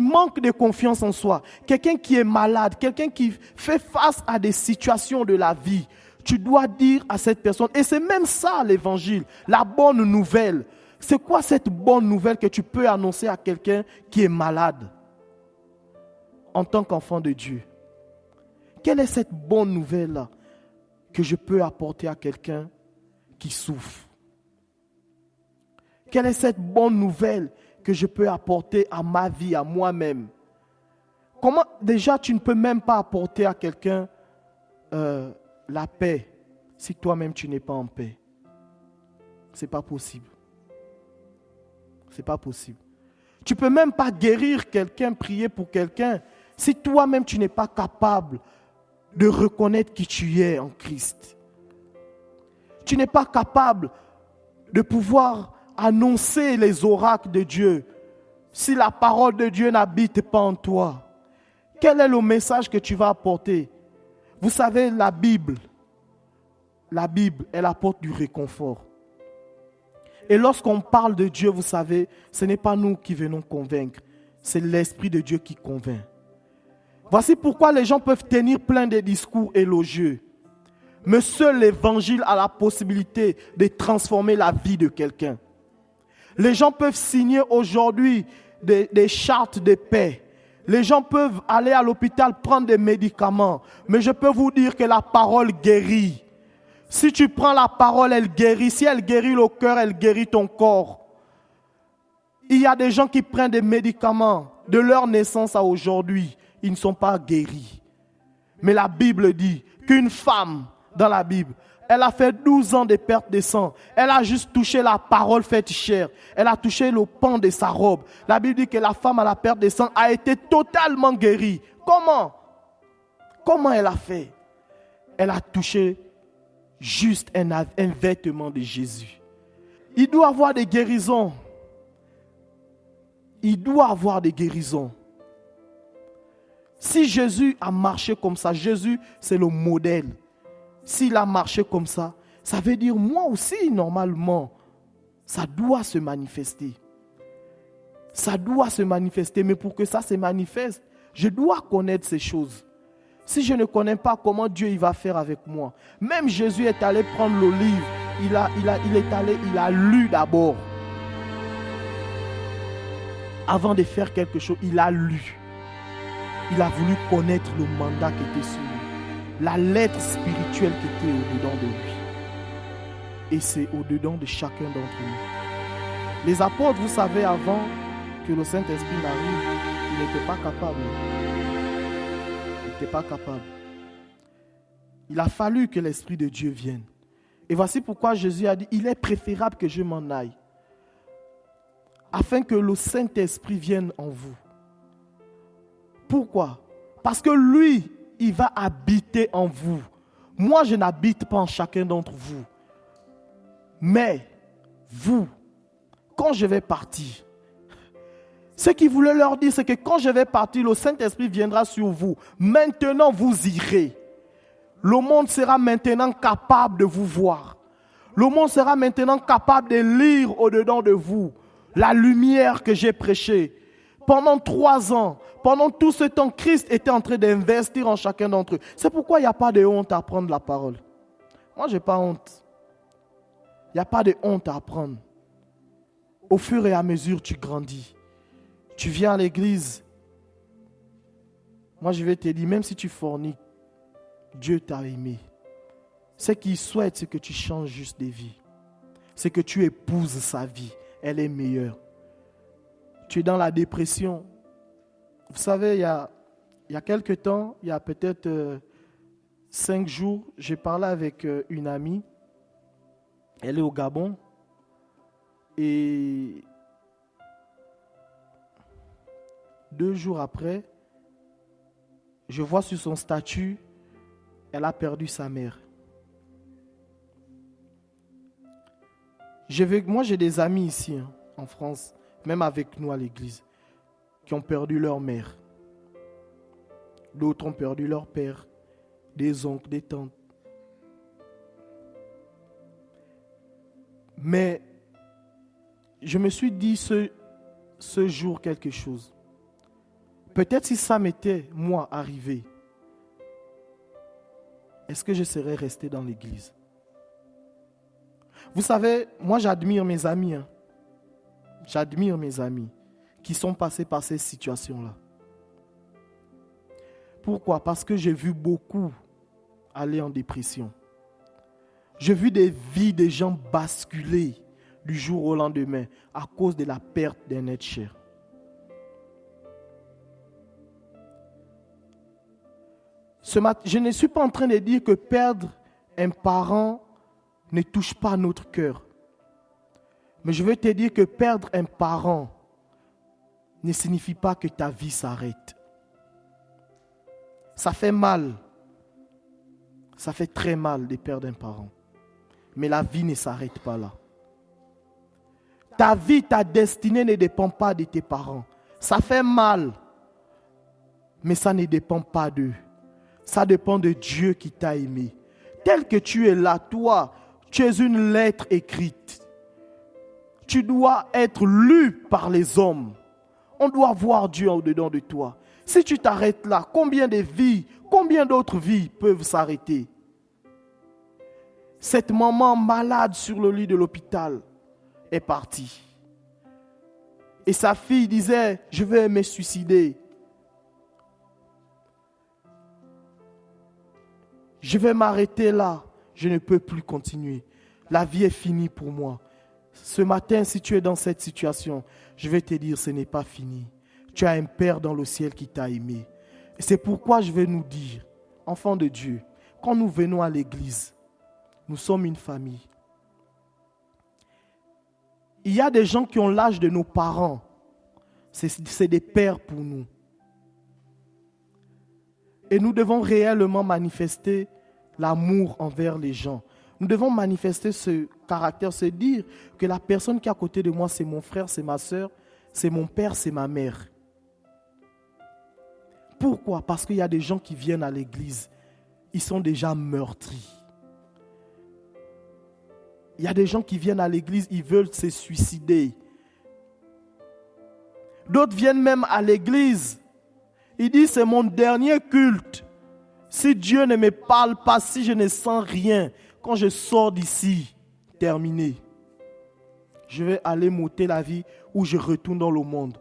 manque de confiance en soi, quelqu'un qui est malade, quelqu'un qui fait face à des situations de la vie, tu dois dire à cette personne, et c'est même ça l'évangile, la bonne nouvelle. C'est quoi cette bonne nouvelle que tu peux annoncer à quelqu'un qui est malade en tant qu'enfant de Dieu? Quelle est cette bonne nouvelle-là que je peux apporter à quelqu'un qui souffre? Quelle est cette bonne nouvelle que je peux apporter à ma vie, à moi-même? Comment déjà tu ne peux même pas apporter à quelqu'un la paix si toi-même tu n'es pas en paix? Ce n'est pas possible. Ce n'est pas possible. Tu ne peux même pas guérir quelqu'un, prier pour quelqu'un si toi-même tu n'es pas capable de reconnaître qui tu es en Christ. Tu n'es pas capable de pouvoir annoncer les oracles de Dieu si la parole de Dieu n'habite pas en toi. Quel est le message que tu vas apporter? Vous savez, la Bible, elle apporte du réconfort. Et lorsqu'on parle de Dieu, vous savez, ce n'est pas nous qui venons convaincre, c'est l'Esprit de Dieu qui convainc. Voici pourquoi les gens peuvent tenir plein de discours élogieux. Mais seul l'évangile a la possibilité de transformer la vie de quelqu'un. Les gens peuvent signer aujourd'hui des chartes de paix. Les gens peuvent aller à l'hôpital prendre des médicaments. Mais je peux vous dire que la parole guérit. Si tu prends la parole, elle guérit. Si elle guérit le cœur, elle guérit ton corps. Il y a des gens qui prennent des médicaments de leur naissance à aujourd'hui. Ils ne sont pas guéris. Mais la Bible dit qu'une femme, dans la Bible, elle a fait 12 ans de perte de sang. Elle a juste touché la parole faite chair. Elle a touché le pan de sa robe. La Bible dit que la femme à la perte de sang a été totalement guérie. Comment? Comment elle a fait? Elle a touché juste un vêtement de Jésus. Il doit avoir des guérisons. Il doit avoir des guérisons. Si Jésus a marché comme ça, Jésus c'est le modèle. S'il a marché comme ça, ça veut dire moi aussi normalement, ça doit se manifester. Ça doit se manifester, mais pour que ça se manifeste, je dois connaître ces choses. Si je ne connais pas comment Dieu il va faire avec moi. Même Jésus est allé prendre le livre, il a lu d'abord. Avant de faire quelque chose, il a lu. Il a voulu connaître le mandat qui était sur lui. La lettre spirituelle qui était au-dedans de lui. Et c'est au-dedans de chacun d'entre nous. Les apôtres, vous savez, avant que le Saint-Esprit n'arrive, ils n'étaient pas capables. Ils n'étaient pas capables. Il a fallu que l'Esprit de Dieu vienne. Et voici pourquoi Jésus a dit, il est préférable que je m'en aille. Afin que le Saint-Esprit vienne en vous. Pourquoi? Parce que lui, il va habiter en vous. Moi, je n'habite pas en chacun d'entre vous. Mais, vous, quand je vais partir, ce qu'il voulait leur dire, c'est que quand je vais partir, le Saint-Esprit viendra sur vous. Maintenant, vous irez. Le monde sera maintenant capable de vous voir. Le monde sera maintenant capable de lire au-dedans de vous la lumière que j'ai prêchée. Pendant 3 ans, pendant tout ce temps, Christ était en train d'investir en chacun d'entre eux. C'est pourquoi il n'y a pas de honte à apprendre la parole. Moi, je n'ai pas honte. Il n'y a pas de honte à apprendre. Au fur et à mesure, tu grandis. Tu viens à l'église. Moi, je vais te dire, même si tu forniques, Dieu t'a aimé. Ce qu'il souhaite, c'est que tu changes juste de vie. C'est que tu épouses sa vie. Elle est meilleure. Tu es dans la dépression. Vous savez, il y a quelque temps, il y a peut-être 5 jours, j'ai parlé avec une amie. Elle est au Gabon. Et 2 jours après, je vois sur son statut, elle a perdu sa mère. Moi, j'ai des amis ici, en France, même avec nous à l'église, qui ont perdu leur mère. D'autres ont perdu leur père, des oncles, des tantes. Mais je me suis dit ce jour quelque chose. Peut-être si ça m'était, moi, arrivé, est-ce que je serais resté dans l'église? Vous savez, moi j'admire mes amis. J'admire mes amis qui sont passés par ces situations-là. Pourquoi? Parce que j'ai vu beaucoup aller en dépression. J'ai vu des vies de gens basculer du jour au lendemain à cause de la perte d'un être cher. Je ne suis pas en train de dire que perdre un parent ne touche pas notre cœur. Mais je veux te dire que perdre un parent ne signifie pas que ta vie s'arrête. Ça fait mal. Ça fait très mal de perdre un parent. Mais la vie ne s'arrête pas là. Ta vie, ta destinée ne dépend pas de tes parents. Ça fait mal. Mais ça ne dépend pas d'eux. Ça dépend de Dieu qui t'a aimé. Tel que tu es là, toi, tu es une lettre écrite. Tu dois être lu par les hommes. On doit voir Dieu au-dedans de toi. Si tu t'arrêtes là, combien de vies, combien d'autres vies peuvent s'arrêter? Cette maman malade sur le lit de l'hôpital est partie. Et sa fille disait, je vais me suicider. Je vais m'arrêter là. Je ne peux plus continuer. La vie est finie pour moi. Ce matin, si tu es dans cette situation, je vais te dire, ce n'est pas fini. Tu as un Père dans le ciel qui t'a aimé. Et c'est pourquoi je vais nous dire, enfants de Dieu, quand nous venons à l'église, nous sommes une famille. Il y a des gens qui ont l'âge de nos parents. C'est des pères pour nous. Et nous devons réellement manifester l'amour envers les gens. Nous devons manifester ce caractère, se dire que la personne qui est à côté de moi, c'est mon frère, c'est ma soeur, c'est mon père, c'est ma mère. Pourquoi? Parce qu'il y a des gens qui viennent à l'église, ils sont déjà meurtris. Il y a des gens qui viennent à l'église, ils veulent se suicider. D'autres viennent même à l'église. Ils disent, c'est mon dernier culte. Si Dieu ne me parle pas, si je ne sens rien, quand je sors d'ici, terminé. Je vais aller m'ôter la vie ou je retourne dans le monde.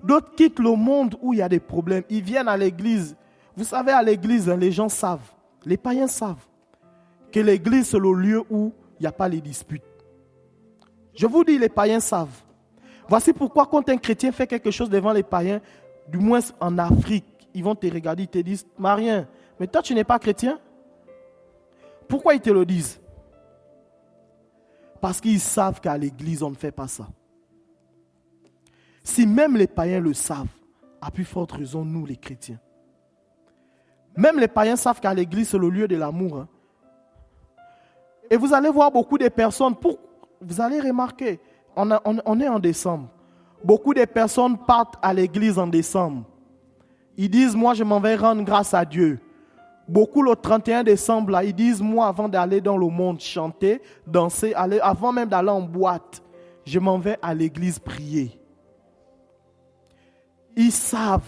D'autres quittent le monde où il y a des problèmes. Ils viennent à l'église. Vous savez, à l'église, les gens savent, les païens savent que l'église, c'est le lieu où il n'y a pas les disputes. Je vous dis, les païens savent. Voici pourquoi quand un chrétien fait quelque chose devant les païens, du moins en Afrique, ils vont te regarder, ils te disent, Marien, mais toi tu n'es pas chrétien? Pourquoi ils te le disent? Parce qu'ils savent qu'à l'église, on ne fait pas ça. Si même les païens le savent, à plus forte raison, nous les chrétiens. Même les païens savent qu'à l'église, c'est le lieu de l'amour. Hein. Et vous allez voir beaucoup de personnes, vous allez remarquer, on est en décembre. Beaucoup de personnes partent à l'église en décembre. Ils disent, moi je m'en vais rendre grâce à Dieu. Beaucoup le 31 décembre, là, ils disent, moi avant d'aller dans le monde chanter, danser, avant même d'aller en boîte, je m'en vais à l'église prier. Ils savent.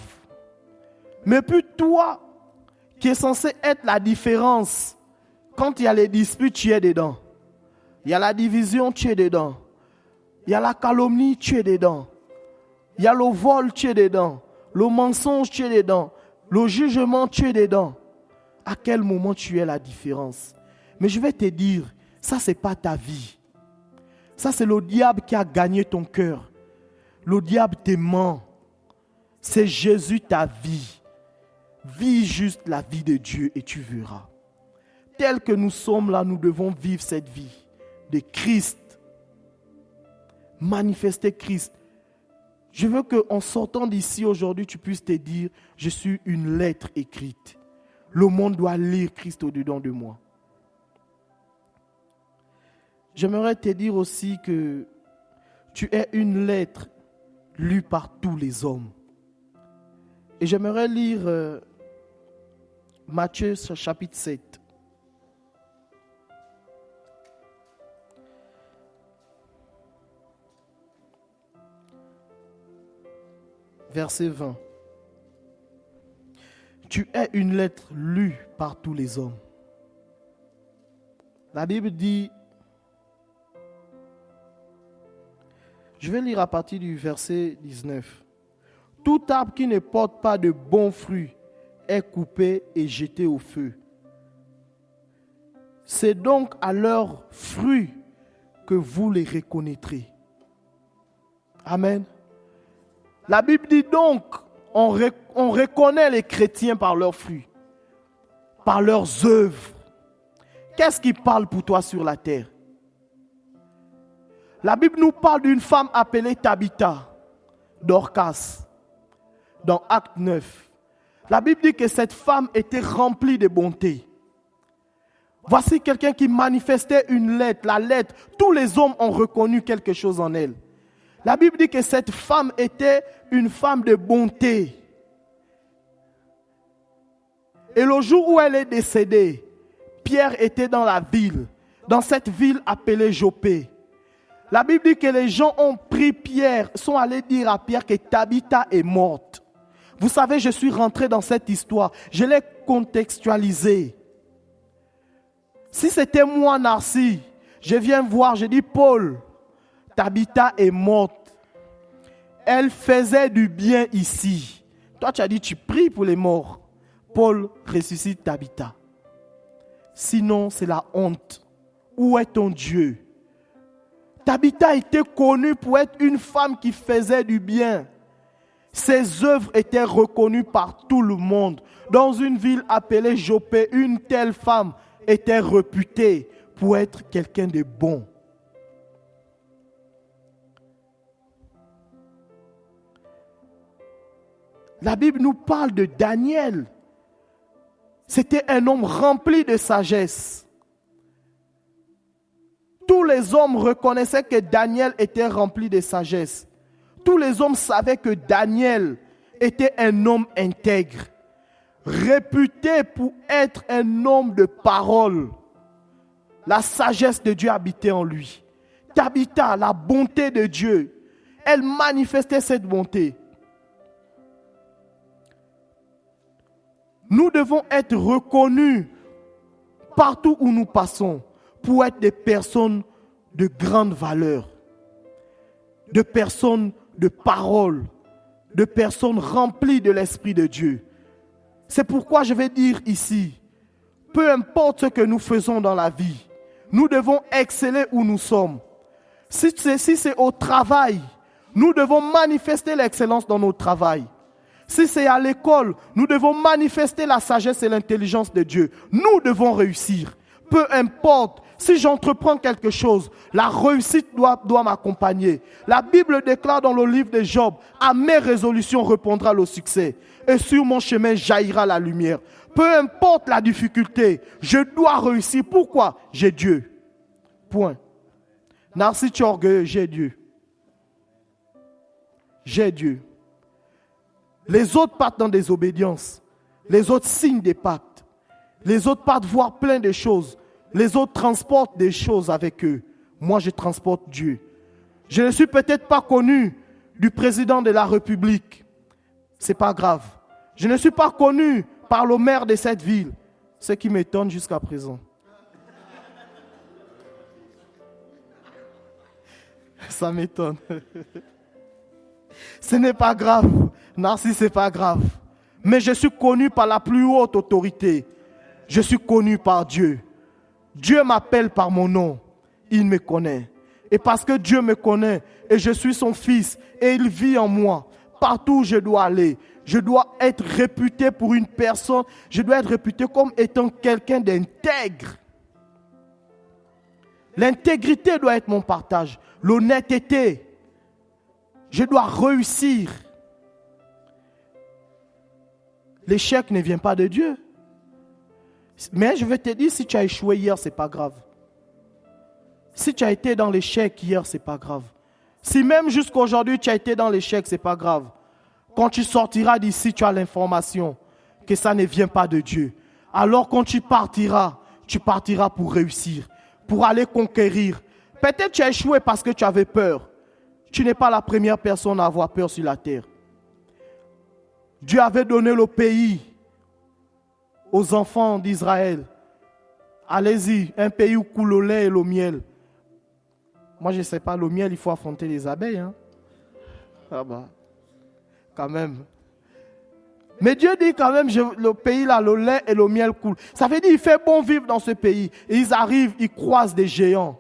Mais puis toi, qui est censé être la différence, quand il y a les disputes, tu es dedans. Il y a la division, tu es dedans. Il y a la calomnie, tu es dedans. Il y a le vol, tu es dedans. Le mensonge, tu es dedans. Le jugement, tu es dedans. À quel moment tu es la différence? Mais je vais te dire, ça c'est pas ta vie. Ça c'est le diable qui a gagné ton cœur. Le diable te ment. C'est Jésus ta vie. Vis juste la vie de Dieu et tu verras. Tel que nous sommes là, nous devons vivre cette vie de Christ. Manifester Christ. Je veux qu'en sortant d'ici aujourd'hui, tu puisses te dire, je suis une lettre écrite. Le monde doit lire Christ au-dedans de moi. J'aimerais te dire aussi que tu es une lettre lue par tous les hommes. Et j'aimerais lire Matthieu chapitre 7. Verset 20. Tu es une lettre lue par tous les hommes. La Bible dit, je vais lire à partir du verset 19. Tout arbre qui ne porte pas de bons fruits est coupé et jeté au feu. C'est donc à leurs fruits que vous les reconnaîtrez. Amen. La Bible dit donc, on reconnaît les chrétiens par leurs fruits, par leurs œuvres. Qu'est-ce qui parle pour toi sur la terre? La Bible nous parle d'une femme appelée Tabitha, Dorcas, dans Acte 9. La Bible dit que cette femme était remplie de bonté. Voici quelqu'un qui manifestait une lettre, la lettre. Tous les hommes ont reconnu quelque chose en elle. La Bible dit que cette femme était une femme de bonté. Et le jour où elle est décédée, Pierre était dans la ville, dans cette ville appelée Jopé. La Bible dit que les gens ont pris Pierre, sont allés dire à Pierre que Tabitha est morte. Vous savez, je suis rentré dans cette histoire, je l'ai contextualisée. Si c'était moi, Narcy, je viens voir, je dis, Paul, Tabitha est morte. Elle faisait du bien ici. Toi, tu as dit, tu pries pour les morts. Paul ressuscite Tabitha. Sinon, c'est la honte. Où est ton Dieu? Tabitha était connue pour être une femme qui faisait du bien. Ses œuvres étaient reconnues par tout le monde. Dans une ville appelée Jopé, une telle femme était réputée pour être quelqu'un de bon. La Bible nous parle de Daniel. C'était un homme rempli de sagesse. Tous les hommes reconnaissaient que Daniel était rempli de sagesse. Tous les hommes savaient que Daniel était un homme intègre, réputé pour être un homme de parole. La sagesse de Dieu habitait en lui. Tabitha, la bonté de Dieu, elle manifestait cette bonté. Nous devons être reconnus partout où nous passons pour être des personnes de grande valeur, de personnes de parole, de personnes remplies de l'Esprit de Dieu. C'est pourquoi je vais dire ici, peu importe ce que nous faisons dans la vie, nous devons exceller où nous sommes. Si c'est au travail, nous devons manifester l'excellence dans notre travail. Si c'est à l'école, nous devons manifester la sagesse et l'intelligence de Dieu. Nous devons réussir. Peu importe, si j'entreprends quelque chose, la réussite doit m'accompagner. La Bible déclare dans le livre de Job, à mes résolutions répondra le succès. Et sur mon chemin jaillira la lumière. Peu importe la difficulté, je dois réussir. Pourquoi? J'ai Dieu. Point. Narcy, tu es orgueilleux, j'ai Dieu. J'ai Dieu. Les autres partent dans des obédiences. Les autres signent des pactes. Les autres partent voir plein de choses. Les autres transportent des choses avec eux. Moi, je transporte Dieu. Je ne suis peut-être pas connu du président de la République. Ce n'est pas grave. Je ne suis pas connu par le maire de cette ville. Ce qui m'étonne jusqu'à présent. Ça m'étonne. Ce n'est pas grave. Narcy, ce n'est pas grave. Mais je suis connu par la plus haute autorité. Je suis connu par Dieu. Dieu m'appelle par mon nom. Il me connaît. Et parce que Dieu me connaît et je suis son fils et il vit en moi, partout où je dois aller, je dois être réputé pour une personne, je dois être réputé comme étant quelqu'un d'intègre. L'intégrité doit être mon partage. L'honnêteté. Je dois réussir. L'échec ne vient pas de Dieu. Mais je vais te dire, si tu as échoué hier, ce n'est pas grave. Si tu as été dans l'échec hier, ce n'est pas grave. Si même jusqu'à aujourd'hui, tu as été dans l'échec, ce n'est pas grave. Quand tu sortiras d'ici, tu as l'information que ça ne vient pas de Dieu. Alors quand tu partiras pour réussir, pour aller conquérir. Peut-être tu as échoué parce que tu avais peur. Tu n'es pas la première personne à avoir peur sur la terre. Dieu avait donné le pays aux enfants d'Israël. Allez-y, un pays où coule le lait et le miel. Moi, je ne sais pas, le miel, il faut affronter les abeilles. Hein? Ah bah, quand même. Mais Dieu dit quand même, le pays là, le lait et le miel coulent. Ça veut dire qu'il fait bon vivre dans ce pays. Et ils arrivent, ils croisent des géants.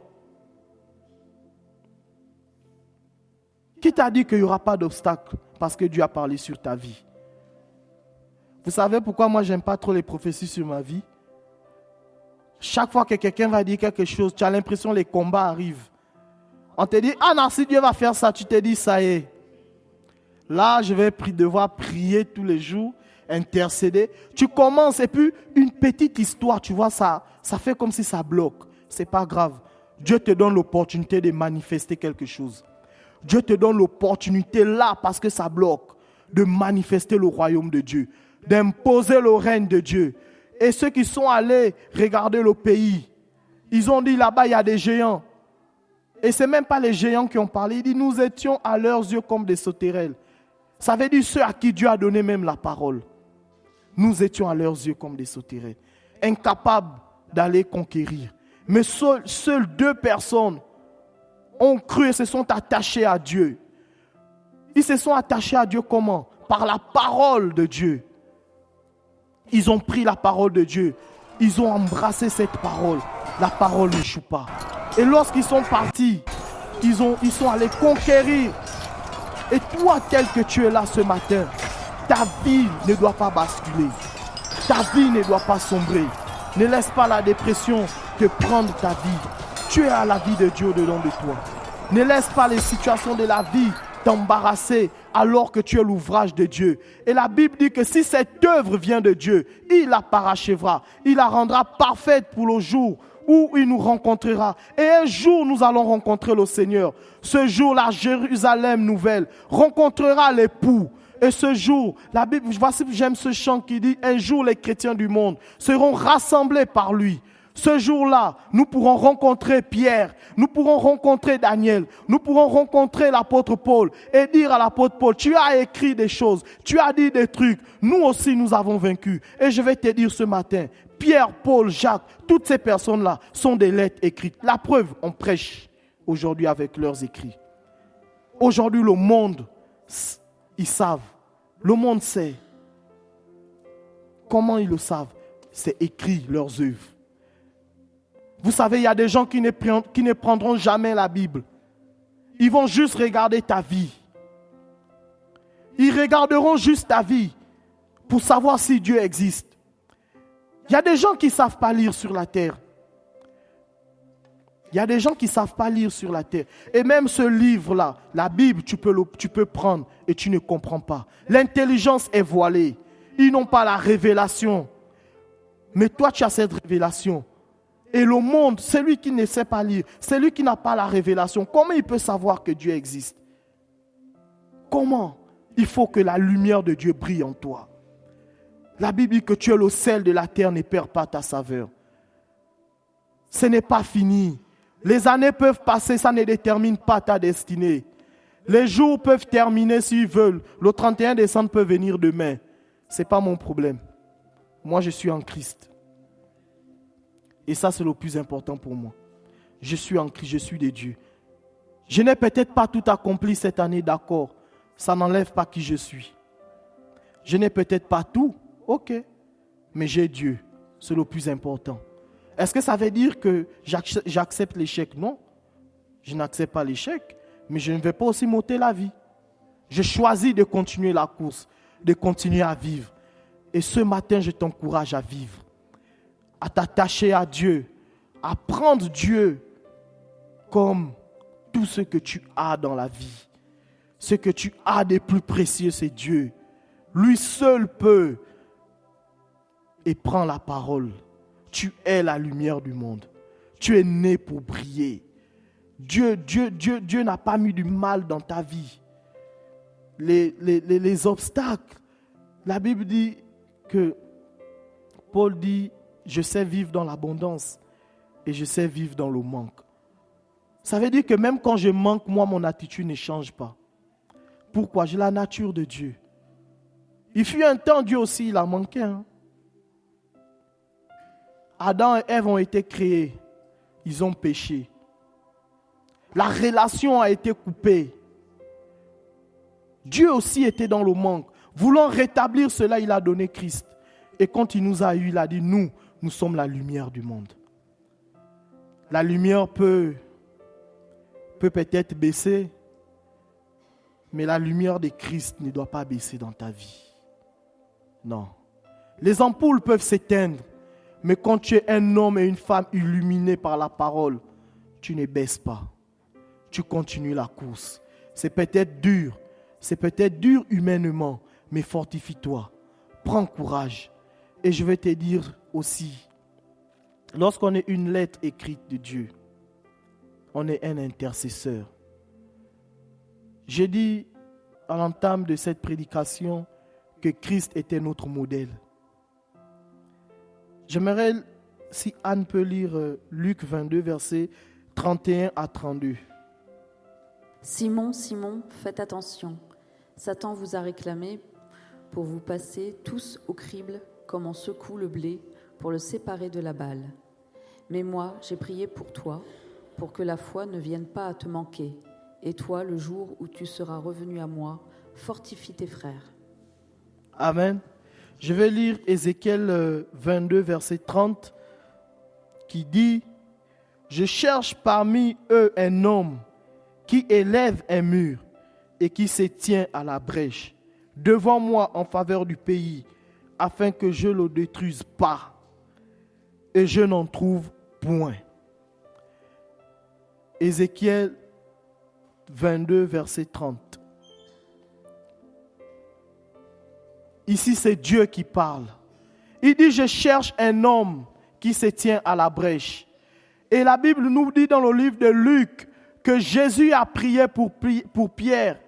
Qui t'a dit qu'il n'y aura pas d'obstacle parce que Dieu a parlé sur ta vie? Vous savez pourquoi moi, je n'aime pas trop les prophéties sur ma vie? Chaque fois que quelqu'un va dire quelque chose, tu as l'impression que les combats arrivent. On te dit, ah non, si Dieu va faire ça, tu te dis, ça y est. Là, je vais devoir prier tous les jours, intercéder. Tu commences et puis une petite histoire, tu vois, ça fait comme si ça bloque. Ce n'est pas grave. Dieu te donne l'opportunité de manifester quelque chose. Dieu te donne l'opportunité là, parce que ça bloque, de manifester le royaume de Dieu, d'imposer le règne de Dieu. Et ceux qui sont allés regarder le pays, ils ont dit là-bas, il y a des géants. Et ce n'est même pas les géants qui ont parlé. Il dit, nous étions à leurs yeux comme des sauterelles. Ça veut dire ceux à qui Dieu a donné même la parole. Nous étions à leurs yeux comme des sauterelles. Incapables d'aller conquérir. Mais seules 2 personnes ont cru et se sont attachées à Dieu. Ils se sont attachés à Dieu comment? Par la parole de Dieu. Ils ont pris la parole de Dieu. Ils ont embrassé cette parole. La parole n'échoue pas. Et lorsqu'ils sont partis, ils sont allés conquérir. Et toi, tel que tu es là ce matin, ta vie ne doit pas basculer. Ta vie ne doit pas sombrer. Ne laisse pas la dépression te prendre ta vie. Tu as la vie de Dieu au-dedans de toi. Ne laisse pas les situations de la vie t'embarrasser alors que tu es l'ouvrage de Dieu. Et la Bible dit que si cette œuvre vient de Dieu, il la parachèvera. Il la rendra parfaite pour le jour où il nous rencontrera. Et un jour, nous allons rencontrer le Seigneur. Ce jour, la Jérusalem nouvelle rencontrera l'époux. Et ce jour, la Bible, voici, j'aime ce chant qui dit, un jour les chrétiens du monde seront rassemblés par lui. Ce jour-là, nous pourrons rencontrer Pierre, nous pourrons rencontrer Daniel, nous pourrons rencontrer l'apôtre Paul et dire à l'apôtre Paul, tu as écrit des choses, tu as dit des trucs, nous aussi nous avons vaincu. Et je vais te dire ce matin, Pierre, Paul, Jacques, toutes ces personnes-là sont des lettres écrites. La preuve, on prêche aujourd'hui avec leurs écrits. Aujourd'hui, le monde, ils savent. Le monde sait. Comment ils le savent? C'est écrit, leurs œuvres. Vous savez, il y a des gens qui ne prendront jamais la Bible. Ils vont juste regarder ta vie. Ils regarderont juste ta vie pour savoir si Dieu existe. Il y a des gens qui ne savent pas lire sur la terre. Il y a des gens qui ne savent pas lire sur la terre. Et même ce livre-là, la Bible, tu peux prendre et tu ne comprends pas. L'intelligence est voilée. Ils n'ont pas la révélation. Mais toi, tu as cette révélation. Et le monde, celui qui ne sait pas lire, celui qui n'a pas la révélation, comment il peut savoir que Dieu existe? Comment? Il faut que la lumière de Dieu brille en toi. La Bible dit que tu es le sel de la terre, ne perds pas ta saveur. Ce n'est pas fini. Les années peuvent passer, ça ne détermine pas ta destinée. Les jours peuvent terminer s'ils veulent. Le 31 décembre peut venir demain. Ce n'est pas mon problème. Moi, je suis en Christ. Et ça, c'est le plus important pour moi. Je suis en Christ, je suis de Dieu. Je n'ai peut-être pas tout accompli cette année, d'accord. Ça n'enlève pas qui je suis. Je n'ai peut-être pas tout, ok. Mais j'ai Dieu, c'est le plus important. Est-ce que ça veut dire que j'accepte l'échec? Non, je n'accepte pas l'échec, mais je ne vais pas aussi m'ôter la vie. Je choisis de continuer la course, de continuer à vivre. Et ce matin, je t'encourage à vivre, à t'attacher à Dieu, à prendre Dieu comme tout ce que tu as dans la vie. Ce que tu as de plus précieux, c'est Dieu. Lui seul peut. Et prends la parole. Tu es la lumière du monde. Tu es né pour briller. Dieu n'a pas mis du mal dans ta vie. Les obstacles. La Bible dit que Paul dit, je sais vivre dans l'abondance et je sais vivre dans le manque. Ça veut dire que même quand je manque, moi, mon attitude ne change pas. Pourquoi? J'ai la nature de Dieu. Il fut un temps, Dieu aussi, il a manqué. Adam et Ève ont été créés. Ils ont péché. La relation a été coupée. Dieu aussi était dans le manque. Voulant rétablir cela, il a donné Christ. Et quand il nous a eu, il a dit, nous sommes la lumière du monde. La lumière peut peut-être baisser, mais la lumière de Christ ne doit pas baisser dans ta vie. Non. Les ampoules peuvent s'éteindre, mais quand tu es un homme et une femme illuminés par la parole, tu ne baisses pas. Tu continues la course. C'est peut-être dur humainement, mais fortifie-toi. Prends courage. Et je vais te dire aussi, lorsqu'on est une lettre écrite de Dieu, on est un intercesseur. J'ai dit à l'entame de cette prédication que Christ était notre modèle. J'aimerais, si Anne peut lire Luc 22, versets 31 à 32. Simon, Simon, faites attention. Satan vous a réclamé pour vous passer tous au crible comme on secoue le blé pour le séparer de la balle. Mais moi, j'ai prié pour toi, pour que la foi ne vienne pas à te manquer. Et toi, le jour où tu seras revenu à moi, fortifie tes frères. Amen. Je vais lire Ézéchiel 22, verset 30, qui dit « Je cherche parmi eux un homme qui élève un mur et qui se tient à la brèche devant moi en faveur du pays, afin que je ne le détruise pas, et je n'en trouve point. » Ézéchiel 22, verset 30. Ici, c'est Dieu qui parle. Il dit, je cherche un homme qui se tient à la brèche. Et la Bible nous dit dans le livre de Luc que Jésus a prié pour Pierre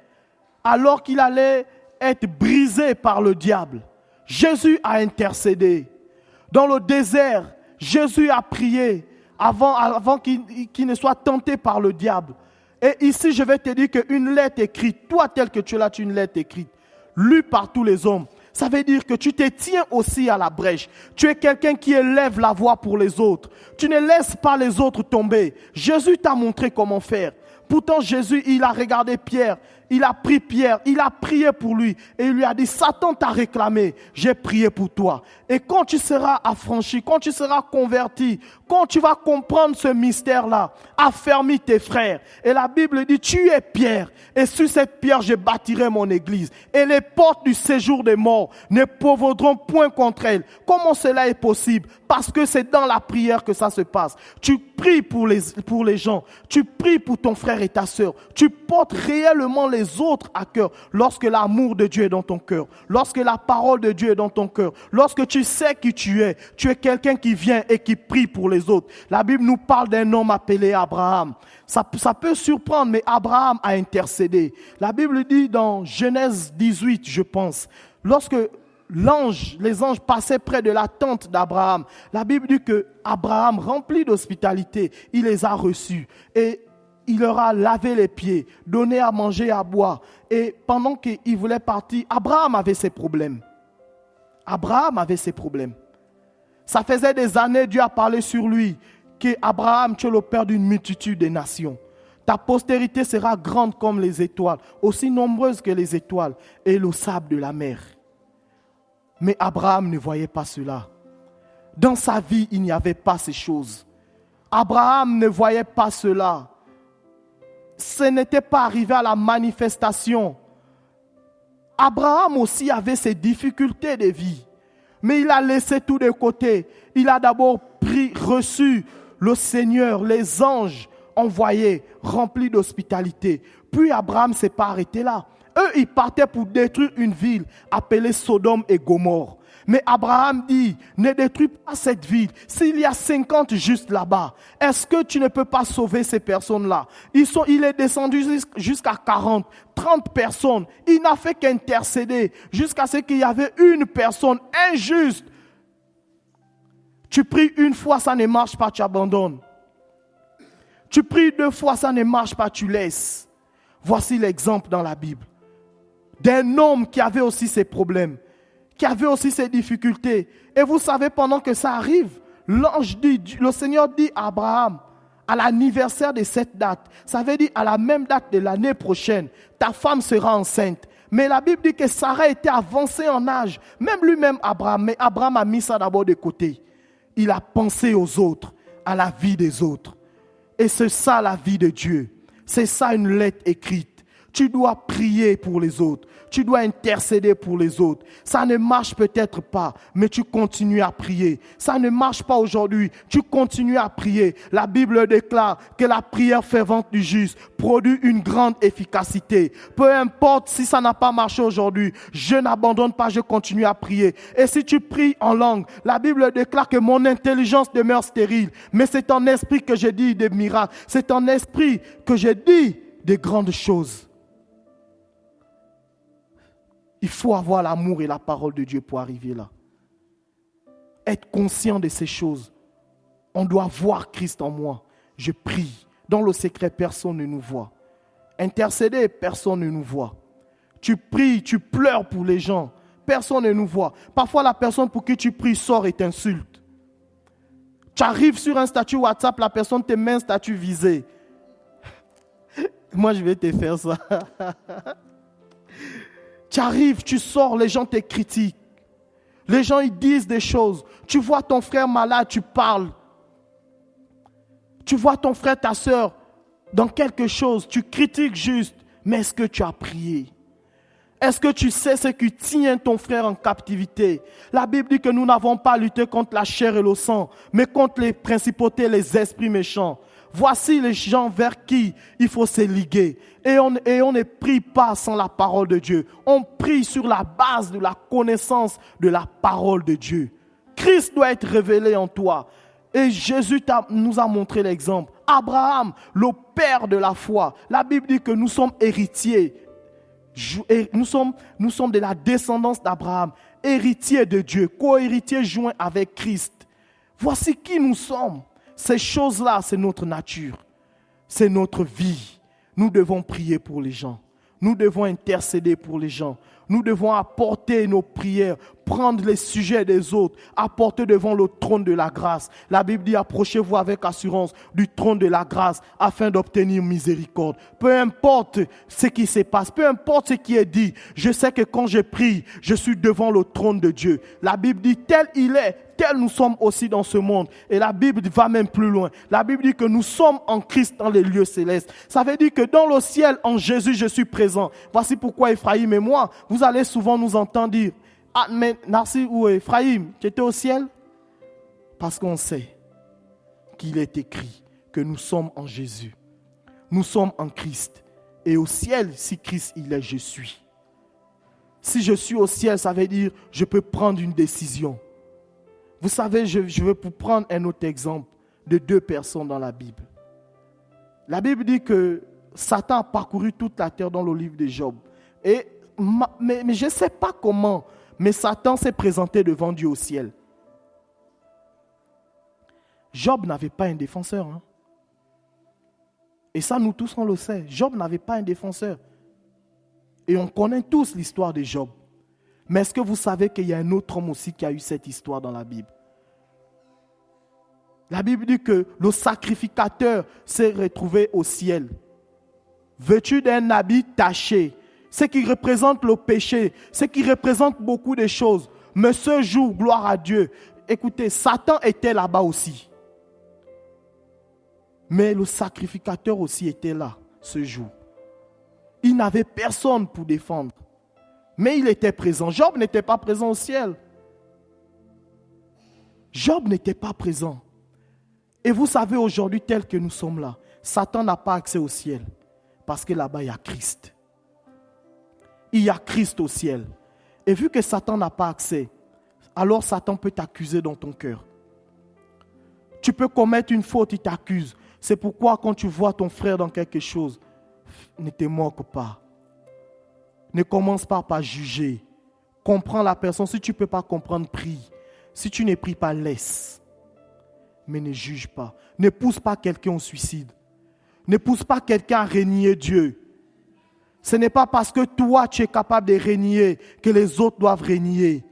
alors qu'il allait être brisé par le diable. Jésus a intercédé. Dans le désert, Jésus a prié avant qu'il ne soit tenté par le diable. Et ici, je vais te dire qu'une lettre écrite, toi tel que tu es là, tu es une lettre écrite, lue par tous les hommes. Ça veut dire que tu te tiens aussi à la brèche. Tu es quelqu'un qui élève la voix pour les autres. Tu ne laisses pas les autres tomber. Jésus t'a montré comment faire. Pourtant, Jésus, il a regardé Pierre. Il a pris Pierre, il a prié pour lui et il lui a dit, Satan t'a réclamé, j'ai prié pour toi. Et quand tu seras affranchi, quand tu seras converti, quand tu vas comprendre ce mystère-là, affermis tes frères. Et la Bible dit, tu es Pierre et sur cette pierre, je bâtirai mon église. Et les portes du séjour des morts ne prévaudront point contre elle. Comment cela est possible? Parce que c'est dans la prière que ça se passe. Tu pries pour les gens, tu pries pour ton frère et ta sœur, tu portes réellement les autres à cœur. Lorsque l'amour de Dieu est dans ton cœur, lorsque la parole de Dieu est dans ton cœur, lorsque tu sais qui tu es quelqu'un qui vient et qui prie pour les autres. La Bible nous parle d'un homme appelé Abraham. Ça peut surprendre, mais Abraham a intercédé. La Bible dit dans Genèse 18, je pense, lorsque les anges passaient près de la tente d'Abraham, la Bible dit que Abraham, rempli d'hospitalité, il les a reçus et il leur a lavé les pieds, donné à manger et à boire. Et pendant qu'il voulait partir, Abraham avait ses problèmes. Abraham avait ses problèmes. Ça faisait des années, Dieu a parlé sur lui, que Abraham, tu es le père d'une multitude de nations. Ta postérité sera grande comme les étoiles, aussi nombreuse que les étoiles et le sable de la mer. Mais Abraham ne voyait pas cela. Dans sa vie, il n'y avait pas ces choses. Abraham ne voyait pas cela. Ce n'était pas arrivé à la manifestation. Abraham aussi avait ses difficultés de vie. Mais il a laissé tout de côté. Il a d'abord reçu le Seigneur, les anges envoyés, remplis d'hospitalité. Puis Abraham ne s'est pas arrêté là. Eux, ils partaient pour détruire une ville appelée Sodome et Gomorrhe. Mais Abraham dit, ne détruis pas cette ville. S'il y a 50 justes là-bas, est-ce que tu ne peux pas sauver ces personnes-là? Il est descendu jusqu'à 40, 30 personnes. Il n'a fait qu'intercéder jusqu'à ce qu'il y avait une personne injuste. Tu pries une fois, ça ne marche pas, tu abandonnes. Tu pries 2 fois, ça ne marche pas, tu laisses. Voici l'exemple dans la Bible d'un homme qui avait aussi ses problèmes, qui avait aussi ses difficultés. Et vous savez, pendant que ça arrive, le Seigneur dit à Abraham, à l'anniversaire de cette date, ça veut dire à la même date de l'année prochaine, ta femme sera enceinte. Mais la Bible dit que Sarah était avancée en âge, même lui-même Abraham, mais Abraham a mis ça d'abord de côté. Il a pensé aux autres, à la vie des autres. Et c'est ça la vie de Dieu. C'est ça une lettre écrite. Tu dois prier pour les autres. Tu dois intercéder pour les autres. Ça ne marche peut-être pas, mais tu continues à prier. Ça ne marche pas aujourd'hui, tu continues à prier. La Bible déclare que la prière fervente du juste produit une grande efficacité. Peu importe si ça n'a pas marché aujourd'hui, je n'abandonne pas, je continue à prier. Et si tu pries en langue, la Bible déclare que mon intelligence demeure stérile. Mais c'est en esprit que je dis des miracles. C'est en esprit que je dis des grandes choses. Il faut avoir l'amour et la parole de Dieu pour arriver là. Être conscient de ces choses. On doit voir Christ en moi. Je prie. Dans le secret, personne ne nous voit. Intercéder, personne ne nous voit. Tu pries, tu pleures pour les gens. Personne ne nous voit. Parfois, la personne pour qui tu pries sort et t'insulte. Tu arrives sur un statut WhatsApp, la personne te met un statut visé. Moi, je vais te faire ça. Tu arrives, tu sors, les gens te critiquent. Les gens, ils disent des choses. Tu vois ton frère malade, tu parles. Tu vois ton frère, ta soeur dans quelque chose, tu critiques juste. Mais est-ce que tu as prié? Est-ce que tu sais ce qui tient ton frère en captivité? La Bible dit que nous n'avons pas à lutter contre la chair et le sang, mais contre les principautés, les esprits méchants. Voici les gens vers qui il faut se liguer. Et on ne prie pas sans la parole de Dieu. On prie sur la base de la connaissance de la parole de Dieu. Christ doit être révélé en toi. Et Jésus nous a montré l'exemple. Abraham, le père de la foi. La Bible dit que nous sommes héritiers. Nous sommes de la descendance d'Abraham, héritiers de Dieu, co-héritiers joints avec Christ. Voici qui nous sommes. Ces choses-là, c'est notre nature, c'est notre vie. Nous devons prier pour les gens. Nous devons intercéder pour les gens. Nous devons apporter nos prières, prendre les sujets des autres, apporter devant le trône de la grâce. La Bible dit, approchez-vous avec assurance du trône de la grâce afin d'obtenir miséricorde. Peu importe ce qui se passe, peu importe ce qui est dit, je sais que quand je prie, je suis devant le trône de Dieu. La Bible dit, tel il est, tel nous sommes aussi dans ce monde. Et la Bible va même plus loin. La Bible dit que nous sommes en Christ dans les lieux célestes. Ça veut dire que dans le ciel, en Jésus, je suis présent. Voici pourquoi Ephraïm et moi, vous allez souvent nous entendre dire, ah, mais Narcy ou Ephraïm, tu étais au ciel? Parce qu'on sait qu'il est écrit que nous sommes en Jésus. Nous sommes en Christ. Et au ciel, si Christ il est, je suis. Si je suis au ciel, ça veut dire je peux prendre une décision. Vous savez, je vais vous prendre un autre exemple de deux personnes dans la Bible. La Bible dit que Satan a parcouru toute la terre dans le livre de Job. Mais je ne sais pas comment, mais Satan s'est présenté devant Dieu au ciel. Job n'avait pas un défenseur. Hein? Et ça, nous tous, on le sait. Job n'avait pas un défenseur. Et on connaît tous l'histoire de Job. Mais est-ce que vous savez qu'il y a un autre homme aussi qui a eu cette histoire dans la Bible? La Bible dit que le sacrificateur s'est retrouvé au ciel, vêtu d'un habit taché, ce qui représente le péché, ce qui représente beaucoup de choses. Mais ce jour, gloire à Dieu, écoutez, Satan était là-bas aussi. Mais le sacrificateur aussi était là ce jour. Il n'avait personne pour défendre. Mais il était présent. Job n'était pas présent au ciel. Job n'était pas présent. Et vous savez aujourd'hui, tel que nous sommes là, Satan n'a pas accès au ciel. Parce que là-bas, il y a Christ. Il y a Christ au ciel. Et vu que Satan n'a pas accès, alors Satan peut t'accuser dans ton cœur. Tu peux commettre une faute, il t'accuse. C'est pourquoi quand tu vois ton frère dans quelque chose, ne te moque pas. Ne commence pas par juger. Comprends la personne. Si tu ne peux pas comprendre, prie. Si tu ne pries pas, laisse. Mais ne juge pas. Ne pousse pas quelqu'un au suicide. Ne pousse pas quelqu'un à renier Dieu. Ce n'est pas parce que toi, tu es capable de renier que les autres doivent renier.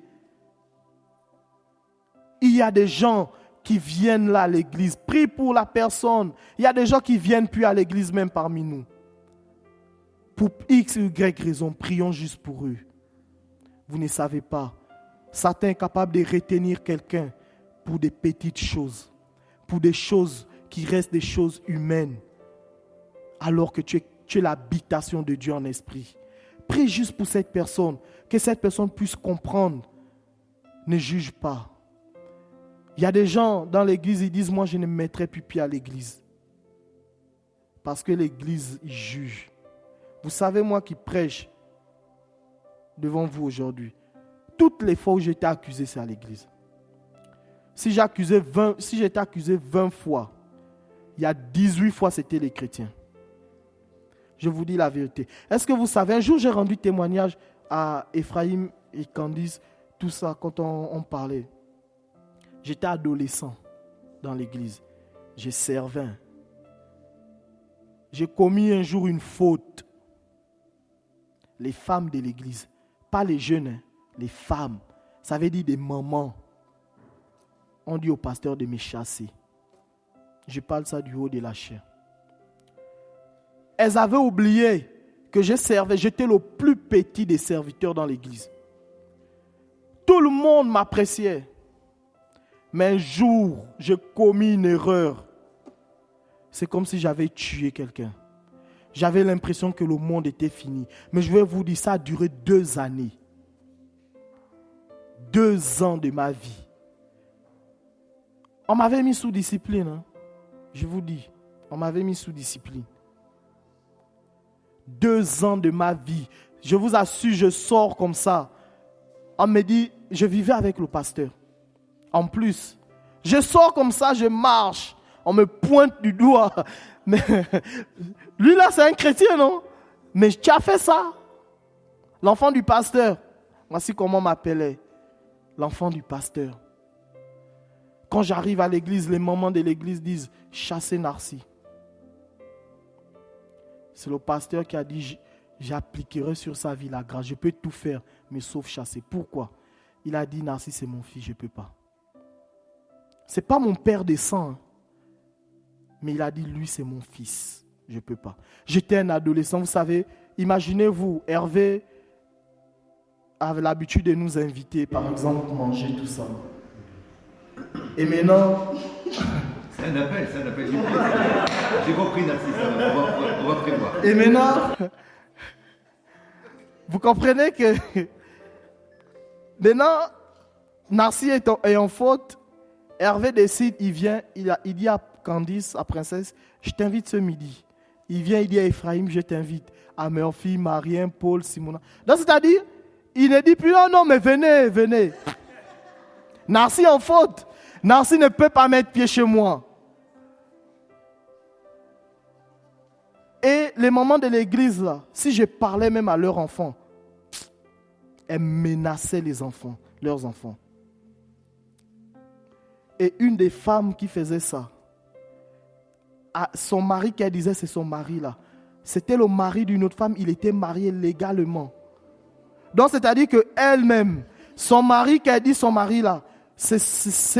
Il y a des gens qui viennent là à l'église. Prie pour la personne. Il y a des gens qui ne viennent plus à l'église même parmi nous. Pour X ou Y raison, prions juste pour eux. Vous ne savez pas. Satan est capable de retenir quelqu'un pour des petites choses. Pour des choses qui restent des choses humaines. Alors que tu es l'habitation de Dieu en esprit. Prie juste pour cette personne. Que cette personne puisse comprendre. Ne juge pas. Il y a des gens dans l'église, ils disent, moi je ne me mettrai plus pied à l'église. Parce que l'église, ils jugent. Vous savez, moi qui prêche devant vous aujourd'hui, toutes les fois où j'étais accusé, c'est à l'église. Si j'étais accusé 20 fois, il y a 18 fois, c'était les chrétiens. Je vous dis la vérité. Est-ce que vous savez, un jour, j'ai rendu témoignage à Ephraïm et Candice, tout ça, quand on parlait. J'étais adolescent dans l'église. J'ai servi. J'ai commis un jour une faute. Les femmes de l'église, pas les jeunes, les femmes, ça veut dire des mamans, ont dit au pasteur de me chasser. Je parle ça du haut de la chair. Elles avaient oublié que je servais, j'étais le plus petit des serviteurs dans l'église. Tout le monde m'appréciait. Mais un jour, j'ai commis une erreur. C'est comme si j'avais tué quelqu'un. J'avais l'impression que le monde était fini. Mais je vais vous dire, ça a duré 2 années. 2 ans de ma vie. On m'avait mis sous discipline. Hein. Je vous dis, on m'avait mis sous discipline. 2 ans de ma vie. Je vous assure, je sors comme ça. On me dit, je vivais avec le pasteur. En plus, je sors comme ça, je marche. On me pointe du doigt. Mais lui là, c'est un chrétien, non? Mais tu as fait ça. L'enfant du pasteur. Voici comment on m'appelait. L'enfant du pasteur. Quand j'arrive à l'église, les mamans de l'église disent, chassez Narcy. C'est le pasteur qui a dit, j'appliquerai sur sa vie la grâce. Je peux tout faire, mais sauf chasser. Pourquoi? Il a dit, Narcy, c'est mon fils, je ne peux pas. Ce n'est pas mon père de sang. Hein. Mais il a dit, lui, c'est mon fils. Je ne peux pas. J'étais un adolescent, vous savez. Imaginez-vous, Hervé avait l'habitude de nous inviter, par exemple, manger tout ça. Et maintenant... C'est un appel. J'ai compris, Narcisse, on va prévoir. Et maintenant, vous comprenez que maintenant, Narcisse est en faute. Hervé décide, il vient, il dit à Candice, à Princesse, je t'invite ce midi. Il vient, il dit à Ephraim, je t'invite. À Murphy, Marien, Paul, Simona. Donc c'est-à-dire, il ne dit plus, non, mais venez. Narcisse en faute. Narcisse ne peut pas mettre pied chez moi. Et les mamans de l'église, là, si je parlais même à leurs enfants, elles menaçaient leurs enfants. Et une des femmes qui faisait ça, son mari qu'elle disait, c'est son mari là. C'était le mari d'une autre femme, il était marié légalement. Donc c'est-à-dire qu'elle-même, son mari qu'elle dit, son mari là, c'est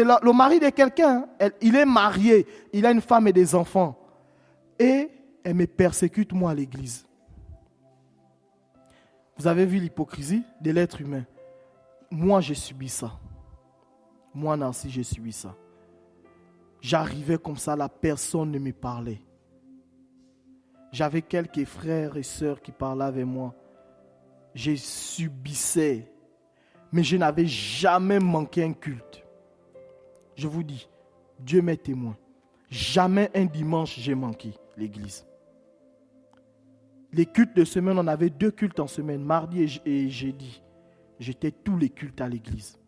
le mari de quelqu'un. Il est marié, il a une femme et des enfants. Et elle me persécute moi à l'église. Vous avez vu l'hypocrisie de l'être humain. Moi j'ai subi ça. Moi Narcisse, j'ai subi ça. J'arrivais comme ça, la personne ne me parlait. J'avais quelques frères et sœurs qui parlaient avec moi. Je subissais. Mais je n'avais jamais manqué un culte. Je vous dis, Dieu m'est témoin. Jamais un dimanche j'ai manqué l'église. Les cultes de semaine, on avait 2 cultes en semaine, mardi et jeudi. J'étais tous les cultes à l'église.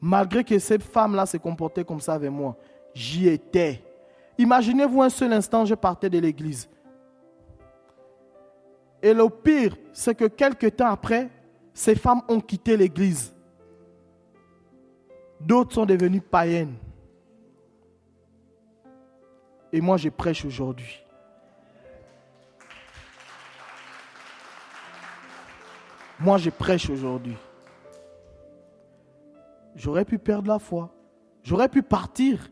Malgré que cette femme-là se comportait comme ça avec moi, j'y étais. Imaginez-vous un seul instant, je partais de l'église. Et le pire, c'est que quelques temps après, ces femmes ont quitté l'église. D'autres sont devenues païennes. Et moi, je prêche aujourd'hui. Moi, je prêche aujourd'hui. J'aurais pu perdre la foi. J'aurais pu partir. De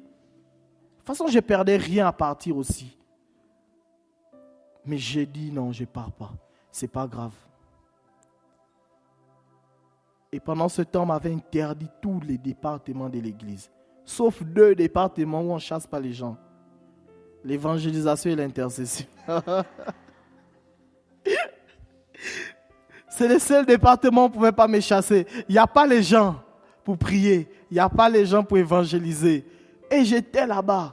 toute façon, je ne perdais rien à partir aussi. Mais j'ai dit non, je ne pars pas. Ce n'est pas grave. Et pendant ce temps, on m'avait interdit tous les départements de l'église. Sauf 2 départements où on ne chasse pas les gens. L'évangélisation et l'intercession. C'est le seul département où on ne pouvait pas me chasser. Il n'y a pas les gens pour prier. Il n'y a pas les gens pour évangéliser. Et j'étais là-bas.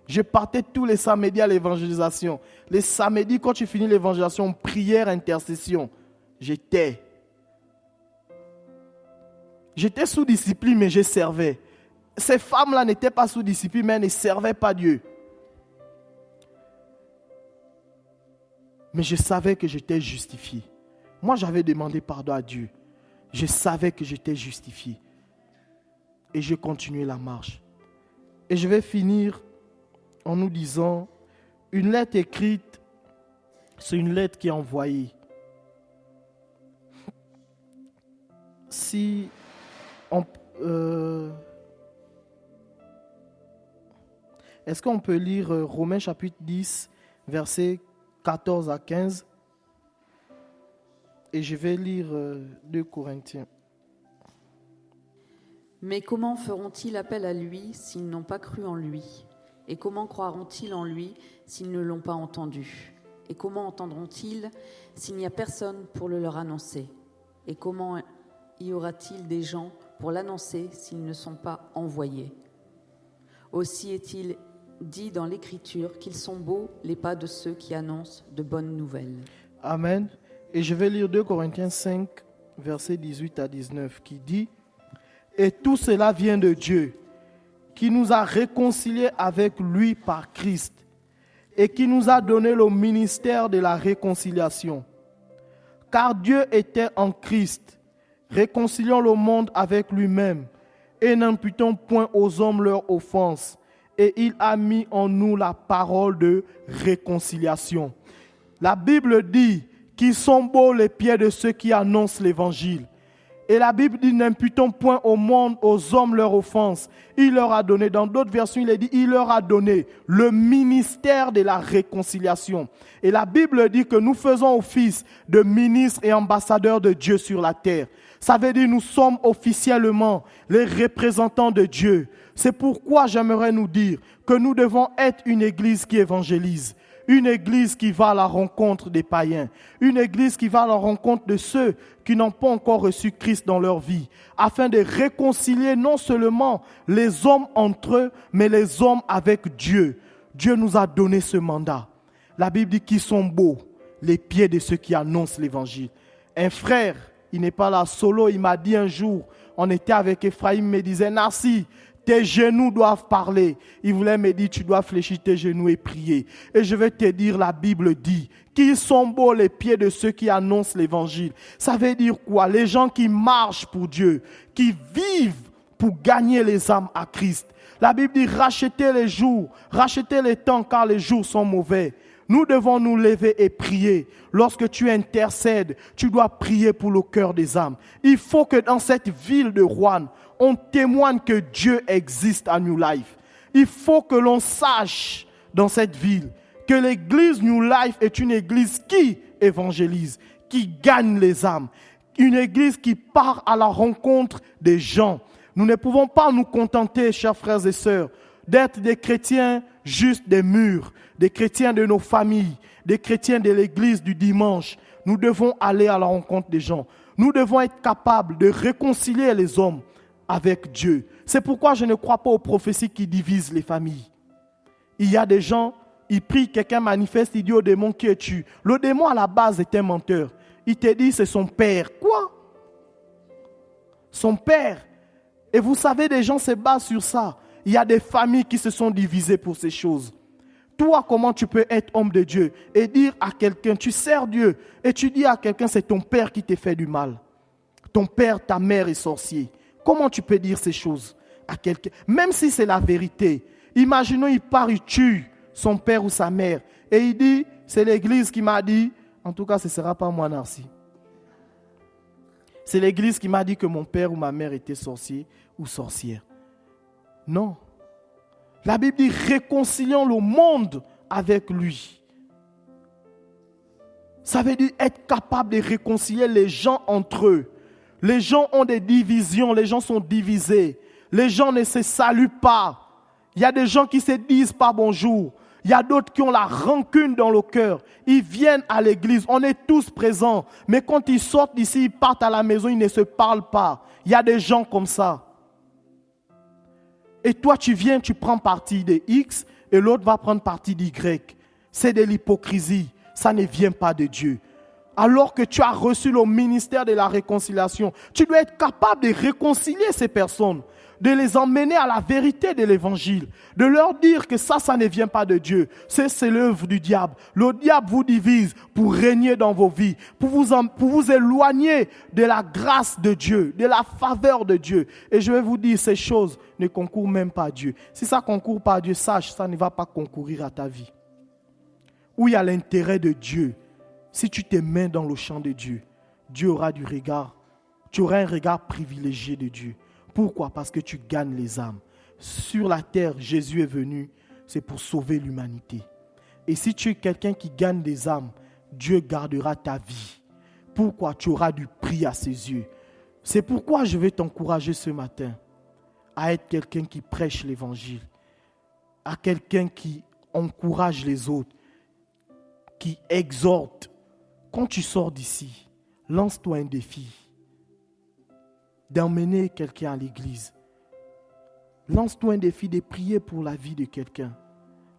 Je partais tous les samedis à l'évangélisation. Les samedis, quand tu finis l'évangélisation, prière, intercession. J'étais sous discipline, mais je servais. Ces femmes-là n'étaient pas sous discipline, mais elles ne servaient pas Dieu. Mais je savais que j'étais justifié. Moi, j'avais demandé pardon à Dieu. Je savais que j'étais justifié. Et je continuais la marche. Et je vais finir en nous disant, une lettre écrite, c'est une lettre qui est envoyée. Si Est-ce qu'on peut lire Romains chapitre 10, versets 14 à 15? Et je vais lire 2 Corinthiens. Mais comment feront-ils appel à lui s'ils n'ont pas cru en lui? Et comment croiront-ils en lui s'ils ne l'ont pas entendu? Et comment entendront-ils s'il n'y a personne pour le leur annoncer? Et comment y aura-t-il des gens pour l'annoncer s'ils ne sont pas envoyés? Aussi est-il dit dans l'Écriture qu'ils sont beaux les pas de ceux qui annoncent de bonnes nouvelles. Amen. Et je vais lire 2 Corinthiens 5, versets 18 à 19, qui dit « Et tout cela vient de Dieu, qui nous a réconciliés avec lui par Christ, et qui nous a donné le ministère de la réconciliation. Car Dieu était en Christ, réconciliant le monde avec lui-même, et n'imputant point aux hommes leurs offenses, et il a mis en nous la parole de réconciliation. » La Bible dit qu'ils sont beaux les pieds de ceux qui annoncent l'évangile. Et la Bible dit, n'imputons point au monde, aux hommes leur offense. Il leur a donné, dans d'autres versions, il est dit, il leur a donné le ministère de la réconciliation. Et la Bible dit que nous faisons office de ministres et ambassadeurs de Dieu sur la terre. Ça veut dire, nous sommes officiellement les représentants de Dieu. C'est pourquoi j'aimerais nous dire que nous devons être une église qui évangélise. Une église qui va à la rencontre des païens. Une église qui va à la rencontre de ceux qui n'ont pas encore reçu Christ dans leur vie. Afin de réconcilier non seulement les hommes entre eux, mais les hommes avec Dieu. Dieu nous a donné ce mandat. La Bible dit qu'ils sont beaux, les pieds de ceux qui annoncent l'évangile. Un frère, il n'est pas là solo, il m'a dit un jour, on était avec Ephraim, il me disait, Narcy, tes genoux doivent parler. Il voulait me dire, tu dois fléchir tes genoux et prier. Et je vais te dire, la Bible dit qu'ils sont beaux les pieds de ceux qui annoncent l'évangile. Ça veut dire quoi? Les gens qui marchent pour Dieu, qui vivent pour gagner les âmes à Christ. La Bible dit, rachetez les jours, rachetez les temps car les jours sont mauvais. Nous devons nous lever et prier. Lorsque tu intercèdes, tu dois prier pour le cœur des âmes. Il faut que dans cette ville de Rouen, on témoigne que Dieu existe à New Life. Il faut que l'on sache dans cette ville que l'église New Life est une église qui évangélise, qui gagne les âmes. Une église qui part à la rencontre des gens. Nous ne pouvons pas nous contenter, chers frères et sœurs, d'être des chrétiens juste des murs, des chrétiens de nos familles, des chrétiens de l'église du dimanche. Nous devons aller à la rencontre des gens. Nous devons être capables de réconcilier les hommes avec Dieu. C'est pourquoi je ne crois pas aux prophéties qui divisent les familles. Il y a des gens, ils prient, quelqu'un manifeste, il dit au démon, qui es-tu? Le démon à la base est un menteur. Il te dit c'est son père. Quoi? Son père. Et vous savez, des gens se basent sur ça. Il y a des familles qui se sont divisées pour ces choses. Toi, comment tu peux être homme de Dieu et dire à quelqu'un, tu sers Dieu, et tu dis à quelqu'un, c'est ton père qui t'a fait du mal. Ton père, ta mère est sorcier. Comment tu peux dire ces choses à quelqu'un? Même si c'est la vérité. Imaginons, il part, il tue son père ou sa mère. Et il dit, c'est l'église qui m'a dit, en tout cas, ce ne sera pas moi, Narcy. C'est l'église qui m'a dit que mon père ou ma mère était sorcier ou sorcière. Non. La Bible dit, réconcilions le monde avec lui. Ça veut dire être capable de réconcilier les gens entre eux. Les gens ont des divisions, les gens sont divisés. Les gens ne se saluent pas. Il y a des gens qui se disent pas bonjour. Il y a d'autres qui ont la rancune dans le cœur. Ils viennent à l'église, on est tous présents. Mais quand ils sortent d'ici, ils partent à la maison, ils ne se parlent pas. Il y a des gens comme ça. Et toi, tu viens, tu prends parti de X et l'autre va prendre parti d'Y. C'est de l'hypocrisie. Ça ne vient pas de Dieu. Alors que tu as reçu le ministère de la réconciliation, tu dois être capable de réconcilier ces personnes, de les emmener à la vérité de l'évangile, de leur dire que ça ne vient pas de Dieu. C'est l'œuvre du diable. Le diable vous divise pour régner dans vos vies, pour vous éloigner de la grâce de Dieu, de la faveur de Dieu. Et je vais vous dire, ces choses ne concourent même pas à Dieu. Si ça ne concourt pas à Dieu, sache, ça ne va pas concourir à ta vie. Où il y a l'intérêt de Dieu, si tu te mets dans le champ de Dieu, Dieu aura du regard. Tu auras un regard privilégié de Dieu. Pourquoi? Parce que tu gagnes les âmes. Sur la terre, Jésus est venu. c'est pour sauver l'humanité. Et si tu es quelqu'un qui gagne des âmes, Dieu gardera ta vie. Pourquoi? Tu auras du prix à ses yeux. C'est pourquoi je vais t'encourager ce matin à être quelqu'un qui prêche l'évangile, à quelqu'un qui encourage les autres, qui exhorte. Quand tu sors d'ici, lance-toi un défi d'emmener quelqu'un à l'église. Lance-toi un défi de prier pour la vie de quelqu'un.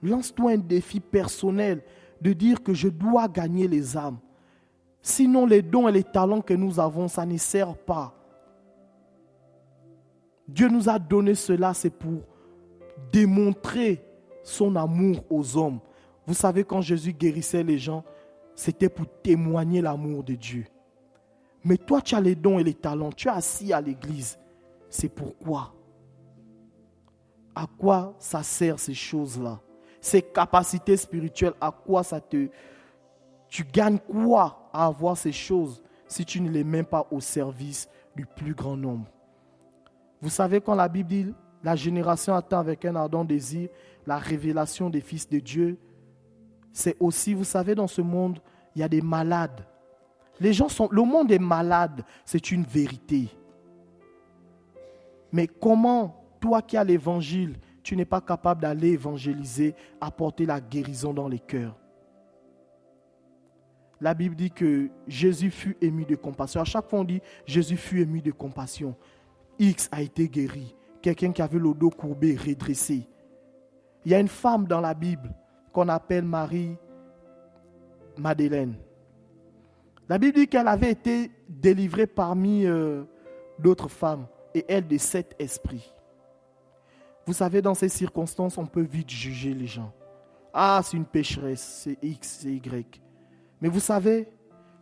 Lance-toi un défi personnel de dire que je dois gagner les âmes. Sinon, les dons et les talents que nous avons, ça ne sert pas. Dieu nous a donné cela, c'est pour démontrer son amour aux hommes. Vous savez, quand Jésus guérissait les gens, c'était pour témoigner l'amour de Dieu. Mais toi, tu as les dons et les talents, tu es assis à l'église. C'est pourquoi? À quoi ça sert ces choses-là? Ces capacités spirituelles, à quoi ça te... Tu gagnes quoi à avoir ces choses si tu ne les mets pas au service du plus grand nombre? Vous savez, quand la Bible dit la génération attend avec un ardent désir la révélation des fils de Dieu, c'est aussi, vous savez, dans ce monde, il y a des malades. Le monde est malade, c'est une vérité. Mais comment, toi qui as l'évangile, tu n'es pas capable d'aller évangéliser, apporter la guérison dans les cœurs? La Bible dit que Jésus fut ému de compassion. À chaque fois on dit Jésus fut ému de compassion. X a été guéri. Quelqu'un qui avait le dos courbé, redressé. Il y a une femme dans la Bible qu'on appelle Marie-Madeleine. La Bible dit qu'elle avait été délivrée parmi d'autres femmes et elle de 7 esprits. Vous savez, dans ces circonstances, on peut vite juger les gens. Ah, c'est une pécheresse, c'est X, c'est Y. Mais vous savez,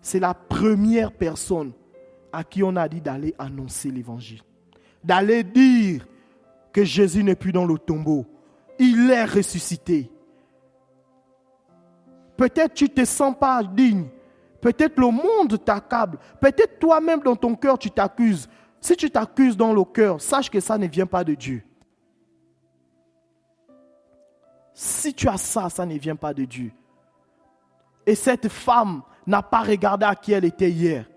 c'est la première personne à qui on a dit d'aller annoncer l'évangile. D'aller dire que Jésus n'est plus dans le tombeau. Il est ressuscité. Peut-être tu ne te sens pas digne. Peut-être le monde t'accable. Peut-être toi-même dans ton cœur tu t'accuses. Si tu t'accuses dans le cœur, sache que ça ne vient pas de Dieu. Si tu as ça, ça ne vient pas de Dieu. Et cette femme n'a pas regardé à qui elle était hier.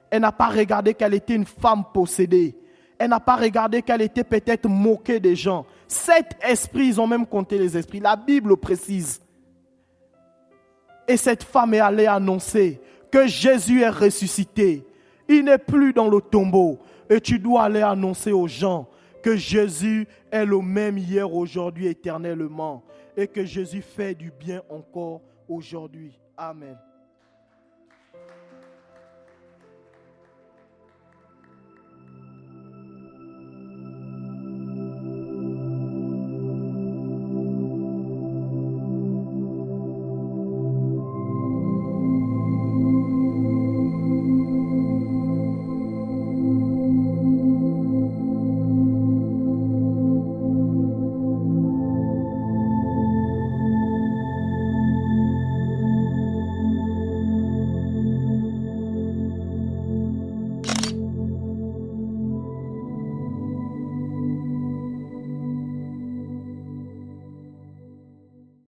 Elle n'a pas regardé qu'elle était une femme possédée. Elle n'a pas regardé qu'elle était peut-être moquée des gens. 7 esprits, ils ont même compté les esprits. La Bible le précise. Et cette femme est allée annoncer que Jésus est ressuscité. Il n'est plus dans le tombeau. Et tu dois aller annoncer aux gens que Jésus est le même hier, aujourd'hui, éternellement. Et que Jésus fait du bien encore aujourd'hui. Amen.